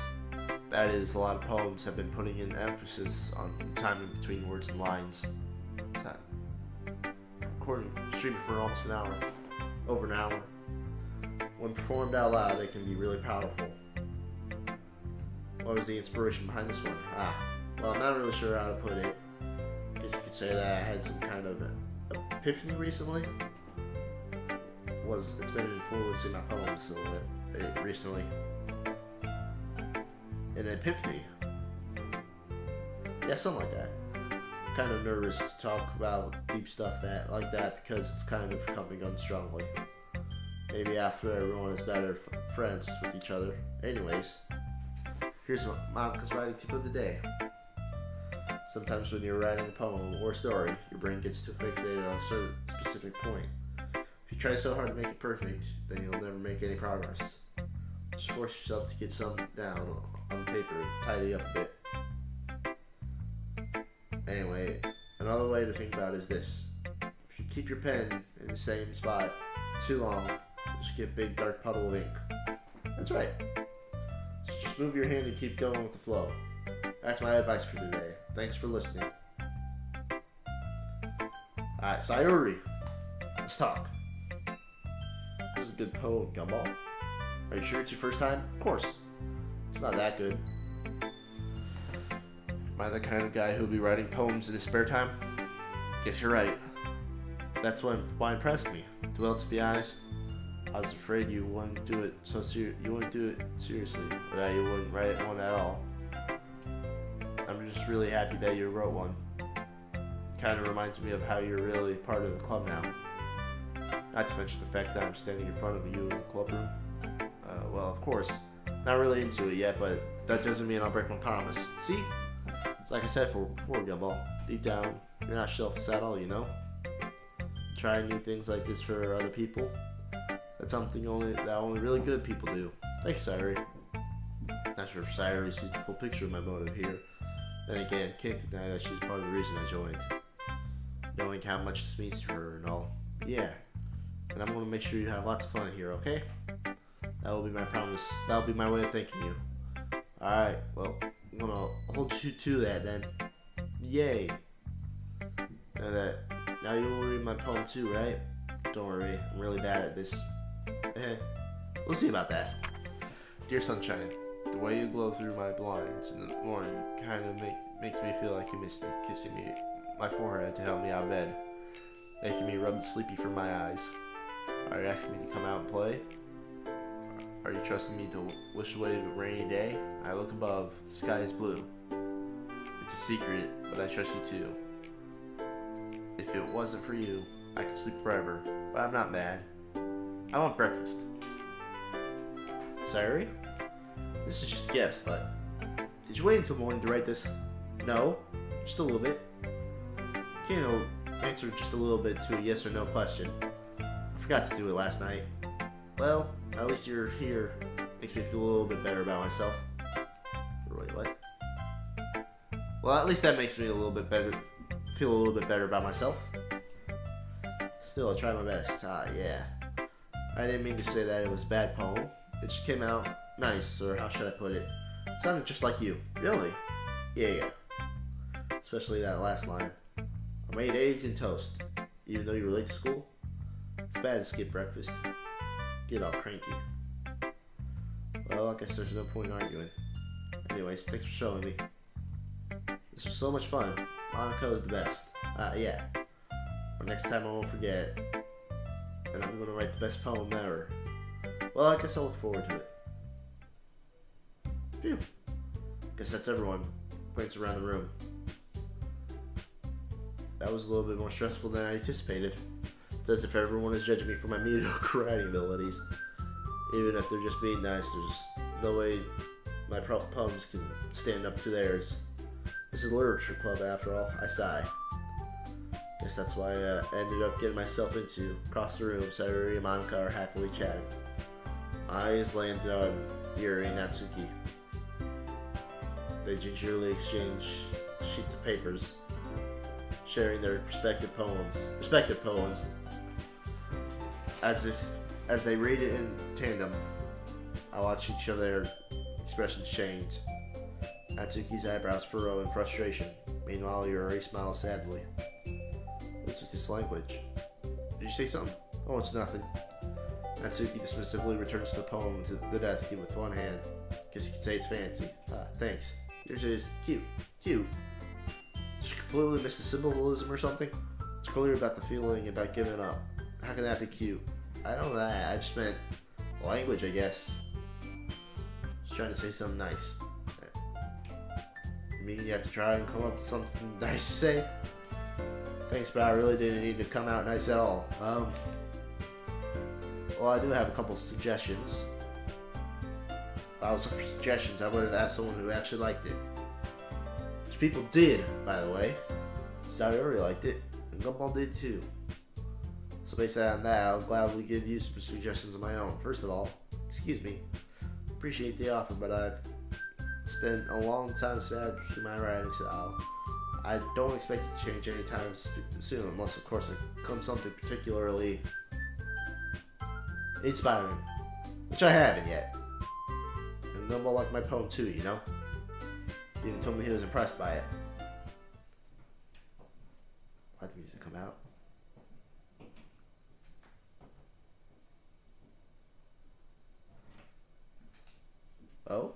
That is, a lot of poems have been putting in emphasis on the time in between words and lines. Streaming for almost an hour. Over an hour. When performed out loud, it can be really powerful. What was the inspiration behind this one? Well, I'm not really sure how to put it. I guess you could say that I had some kind of epiphany recently. It's been influencing my poems a little bit recently. An epiphany. Yeah, something like that. Kind of nervous to talk about deep stuff like that because it's kind of coming on strongly. Maybe after everyone is better friends with each other. Anyways, here's Monica's writing tip of the day. Sometimes when you're writing a poem or story, your brain gets too fixated on a certain specific point. If you try so hard to make it perfect, then you'll never make any progress. Just force yourself to get some down on paper and tidy up a bit. Anyway, another way to think about it is this. If you keep your pen in the same spot for too long, you'll just get a big dark puddle of ink. That's right. So just move your hand and keep going with the flow. That's my advice for today. Thanks for listening. Alright, Sayuri. Let's talk. This is a good poem, Gumball. Are you sure it's your first time? Of course. It's not that good. Am I the kind of guy who'll be writing poems in his spare time? Guess you're right. That's what impressed me. Well, to be honest, I was afraid you wouldn't do it seriously, or that you wouldn't write one at all. I'm just really happy that you wrote one. Kind of reminds me of how you're really part of the club now. Not to mention the fact that I'm standing in front of you in the club room. Well, of course, not really into it yet, but that doesn't mean I'll break my promise. See? It's like I said before, Gumball. Deep down, you're not selfish at all, you know? Trying new things like this for other people, that's something that only really good people do. Thanks, Sayuri. Not sure if Sayuri sees the full picture of my motive here. Then again, can't deny that she's part of the reason I joined. Knowing how much this means to her and all. Yeah. And I'm going to make sure you have lots of fun here, okay? That will be my promise. That will be my way of thanking you. Alright, well, I'm gonna hold you to that then. Yay. Now you will read my poem too, right? Don't worry, I'm really bad at this. We'll see about that. Dear sunshine, the way you glow through my blinds in the morning kind of makes me feel like you miss me, kissing me my forehead to help me out of bed, making me rub the sleepy from my eyes. Are you asking me to come out and play? Are you trusting me to wish away the rainy day? I look above, the sky is blue. It's a secret, but I trust you too. If it wasn't for you, I could sleep forever, but I'm not mad. I want breakfast. Sorry? This is just a guess, but did you wait until morning to write this? No? Just a little bit? Can't answer just a little bit to a yes or no question. I forgot to do it last night. Well, at least you're here. Makes me feel a little bit better about myself. Wait, what? Well, at least that makes me a little bit better. Feel a little bit better about myself. Still, I tried my best. Yeah. I didn't mean to say that it was a bad poem. It just came out nice, or how should I put it? Sounded just like you. Really? Yeah. Especially that last line. I made eggs and toast, even though you were late to school. It's bad to skip breakfast. Get all cranky. Well, I guess there's no point in arguing. Anyways, thanks for showing me. This was so much fun. Monaco is the best. Yeah. But next time I won't forget. And I'm gonna write the best poem ever. Well, I guess I'll look forward to it. Phew. Guess that's everyone. Glance around the room. That was a little bit more stressful than I anticipated. It's as if everyone is judging me for my mediocre writing abilities. Even if they're just being nice, there's no way my poems can stand up to theirs. This is a literature club after all. I sigh. Guess that's why I ended up getting myself into. Across the room, Sayuri and Monica are happily chatting. My eyes landed on Yuri and Natsuki. They gingerly exchange sheets of papers, sharing their respective poems, as they read it in tandem. I watch each of their expressions change. Natsuki's eyebrows furrow in frustration. Meanwhile, Yuri smiles sadly. What's with this language? Did you say something? Oh, it's nothing. Natsuki dismissively returns the poem to the desk with one hand. Guess you could say it's fancy. Thanks. Yours is cute. Cute. Did you completely miss the symbolism or something? It's clear about the feeling about giving up. How can that be cute? I don't know that. I just meant language, I guess. Just trying to say something nice. You mean you have to try and come up with something nice to say? Thanks, but I really didn't need to come out nice at all. Well, I do have a couple suggestions. If I was looking for suggestions, I would have asked someone who actually liked it. Which people did, by the way. Sayuri liked it, and Gumball did too. So based on that, I'll gladly give you some suggestions of my own. First of all, excuse me, appreciate the offer, but I've spent a long time establishing my writing style. I don't expect it to change anytime soon, unless of course it comes something particularly inspiring, which I haven't yet. And Gumball liked my poem too, you know? He even told me he was impressed by it. Why'd the music come out? Oh?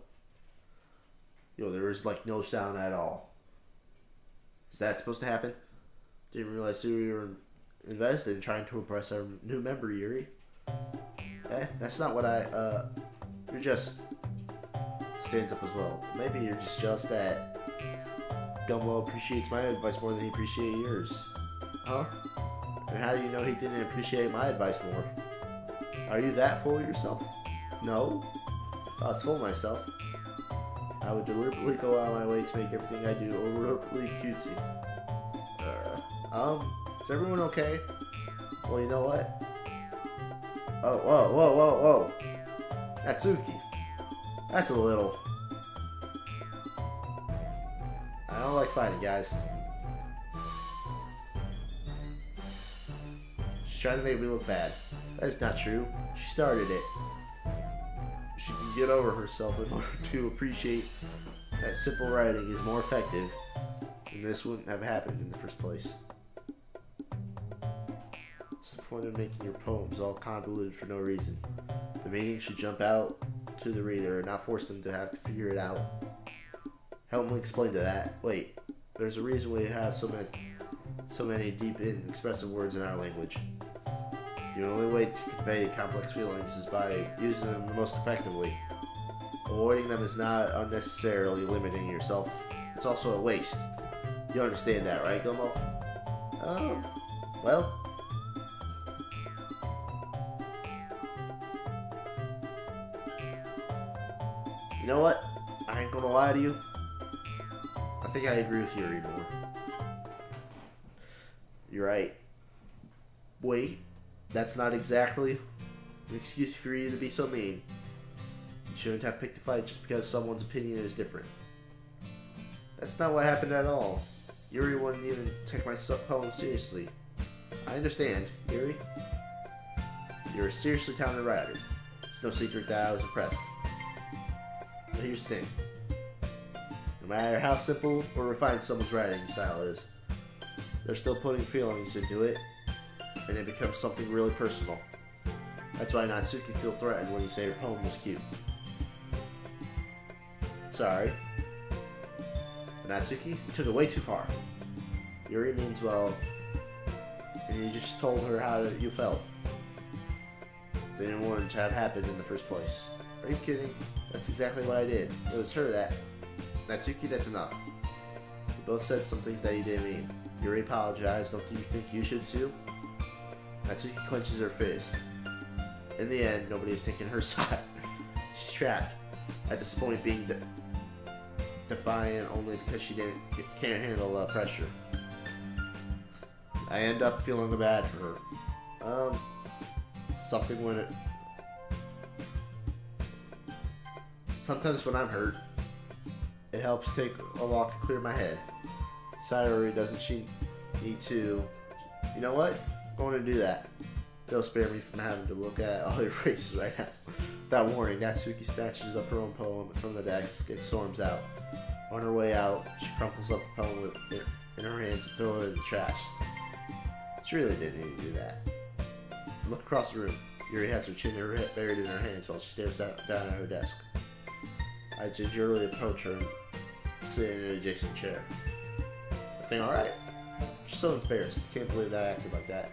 Yo, there was like no sound at all. Is that supposed to happen? Didn't realize we were invested in trying to impress our new member, Yuri. That's not what you're just stands up as well. Maybe you're just jealous that Gumball appreciates my advice more than he appreciates yours. Huh? And how do you know he didn't appreciate my advice more? Are you that full of yourself? No? If I was full of myself, I would deliberately go out of my way to make everything I do overtly cutesy. Is everyone okay? Well, you know what? Oh, whoa. Natsuki. That's a little... I don't like fighting, guys. She's trying to make me look bad. That is not true. She started it. she can get over herself in order to appreciate that simple writing is more effective, and this wouldn't have happened in the first place. What's the point of making your poems all convoluted for no reason? The meaning should jump out to the reader and not force them to have to figure it out. Help me explain to that. Wait, there's a reason we have so many deep and expressive words in our language. The only way to convey complex feelings is by using them the most effectively. Avoiding them is not unnecessarily limiting yourself. It's also a waste. You understand that, right, Gumball? Well. You know what? I ain't gonna lie to you. I think I agree with Yuri more. You're right. Wait, that's not exactly an excuse for you to be so mean. You shouldn't have picked a fight just because someone's opinion is different. That's not what happened at all. Yuri wouldn't even take my poem seriously. I understand, Yuri. You're a seriously talented writer. It's no secret that I was impressed. But here's the thing. No matter how simple or refined someone's writing style is, they're still putting feelings into it, and it becomes something really personal. That's why Natsuki felt threatened when you say her poem was cute. Sorry. But Natsuki, you took it way too far. Yuri means well, and you just told her how you felt. They didn't want it to have happened in the first place. Are you kidding? That's exactly what I did. It was her that. Natsuki, that's enough. You both said some things that you didn't mean. Yuri apologized. Don't you think you should too? Natsuki clenches her fist. In the end, nobody is taking her side. She's trapped. At this point, being defiant only because she can't handle pressure. I end up feeling bad for her. Sometimes when I'm hurt, it helps take a walk to clear my head. Sayori, doesn't she need to? You know what? I'm going to do that. They'll spare me from having to look at all your faces right now. Without warning, Natsuki snatches up her own poem from the desk and storms out. On her way out, she crumples up the poem in her hands and throws it in the trash. She really didn't need to do that. Look across the room. Yuri has her chin buried in her hands while she stares down at her desk. I gingerly approach her and sit in an adjacent chair. Everything alright? She's so embarrassed. Can't believe that I acted like that.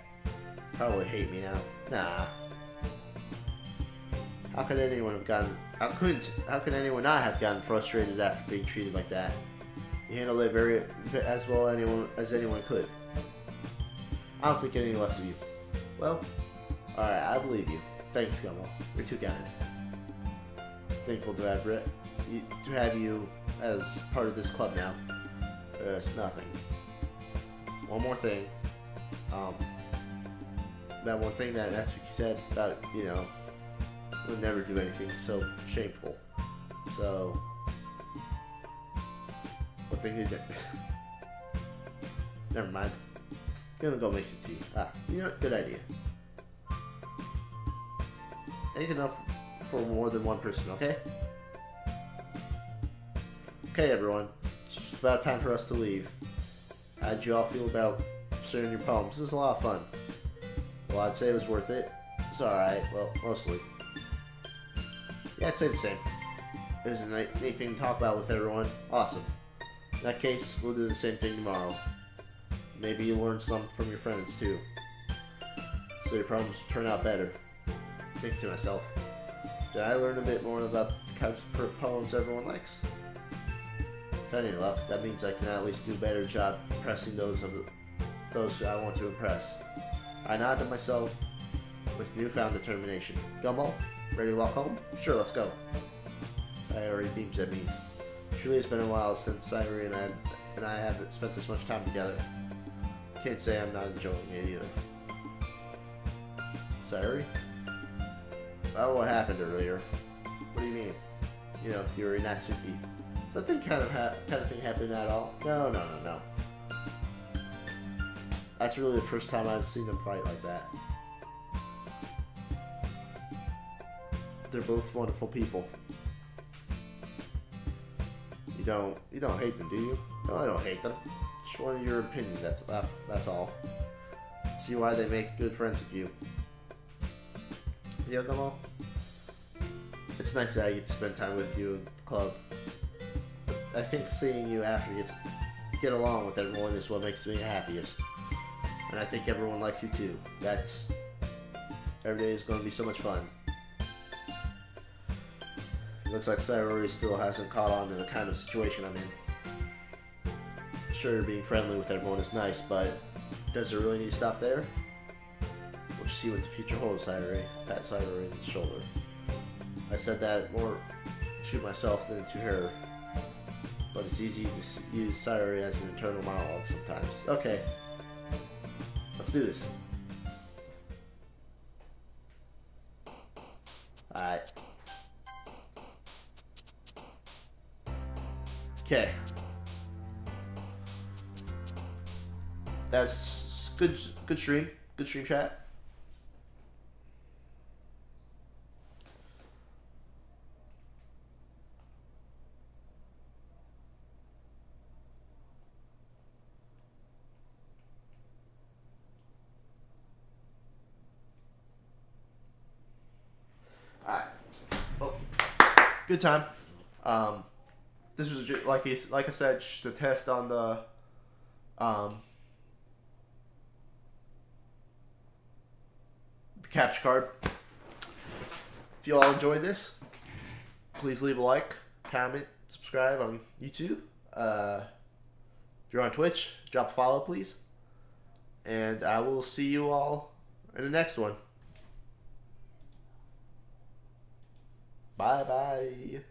Probably hate me now. Nah. How could anyone not have gotten frustrated after being treated like that? You handled it as well as anyone could. I don't think any less of you. Well, alright, I believe you. Thanks, Gumball. You're too kind. Thankful to have you as part of this club now. It's nothing. One more thing. That one thing that Natsuki said about, would never do anything so shameful. So, what thing did it? Never mind. Gonna go make some tea. Good idea. Ain't enough for more than one person, okay? Okay, everyone. It's about time for us to leave. How'd you all feel about sharing your poems? It was a lot of fun. Well, I'd say it was worth it. It's alright. Well, mostly. Yeah, I'd say the same. There's anything to talk about with everyone. Awesome. In that case, we'll do the same thing tomorrow. Maybe you'll learn some from your friends, too. So your poems will turn out better. Think to myself, did I learn a bit more about the kinds of poems everyone likes? With any luck, that means I can at least do a better job impressing those who I want to impress. I nod to myself with newfound determination. Gumball, ready to walk home? Sure, let's go. Sayori beams at me. Surely it's been a while since Sayori and I haven't spent this much time together. Can't say I'm not enjoying it either. Sayori? About what happened earlier. What do you mean? Yuri Natsuki. Does that thing kind of thing happen at all? No. That's really the first time I've seen them fight like that. they're both wonderful people. You don't hate them, do you? No, I don't hate them. Just wanted your opinion. That's all. See why they make good friends with you. Yeah, Gumball. It's nice that I get to spend time with you in the club. I think seeing you after you get along with everyone is what makes me the happiest. And I think everyone likes you too. Every day is going to be so much fun. It looks like Cyrus still hasn't caught on to the kind of situation I'm in. Sure, being friendly with everyone is nice, but does it really need to stop there? We'll just see what the future holds, Cyrus. Pat Cyrus on the shoulder. I said that more to myself than to her, but it's easy to use Cyrus as an internal monologue sometimes. Okay, let's do this. Alright. Okay. That's good stream. Good stream chat. Alright. Oh. Good time. This was just, like I said, just a test on the capture card. If you all enjoyed this, please leave a like, comment, subscribe on YouTube. If you're on Twitch, drop a follow, please. And I will see you all in the next one. Bye bye.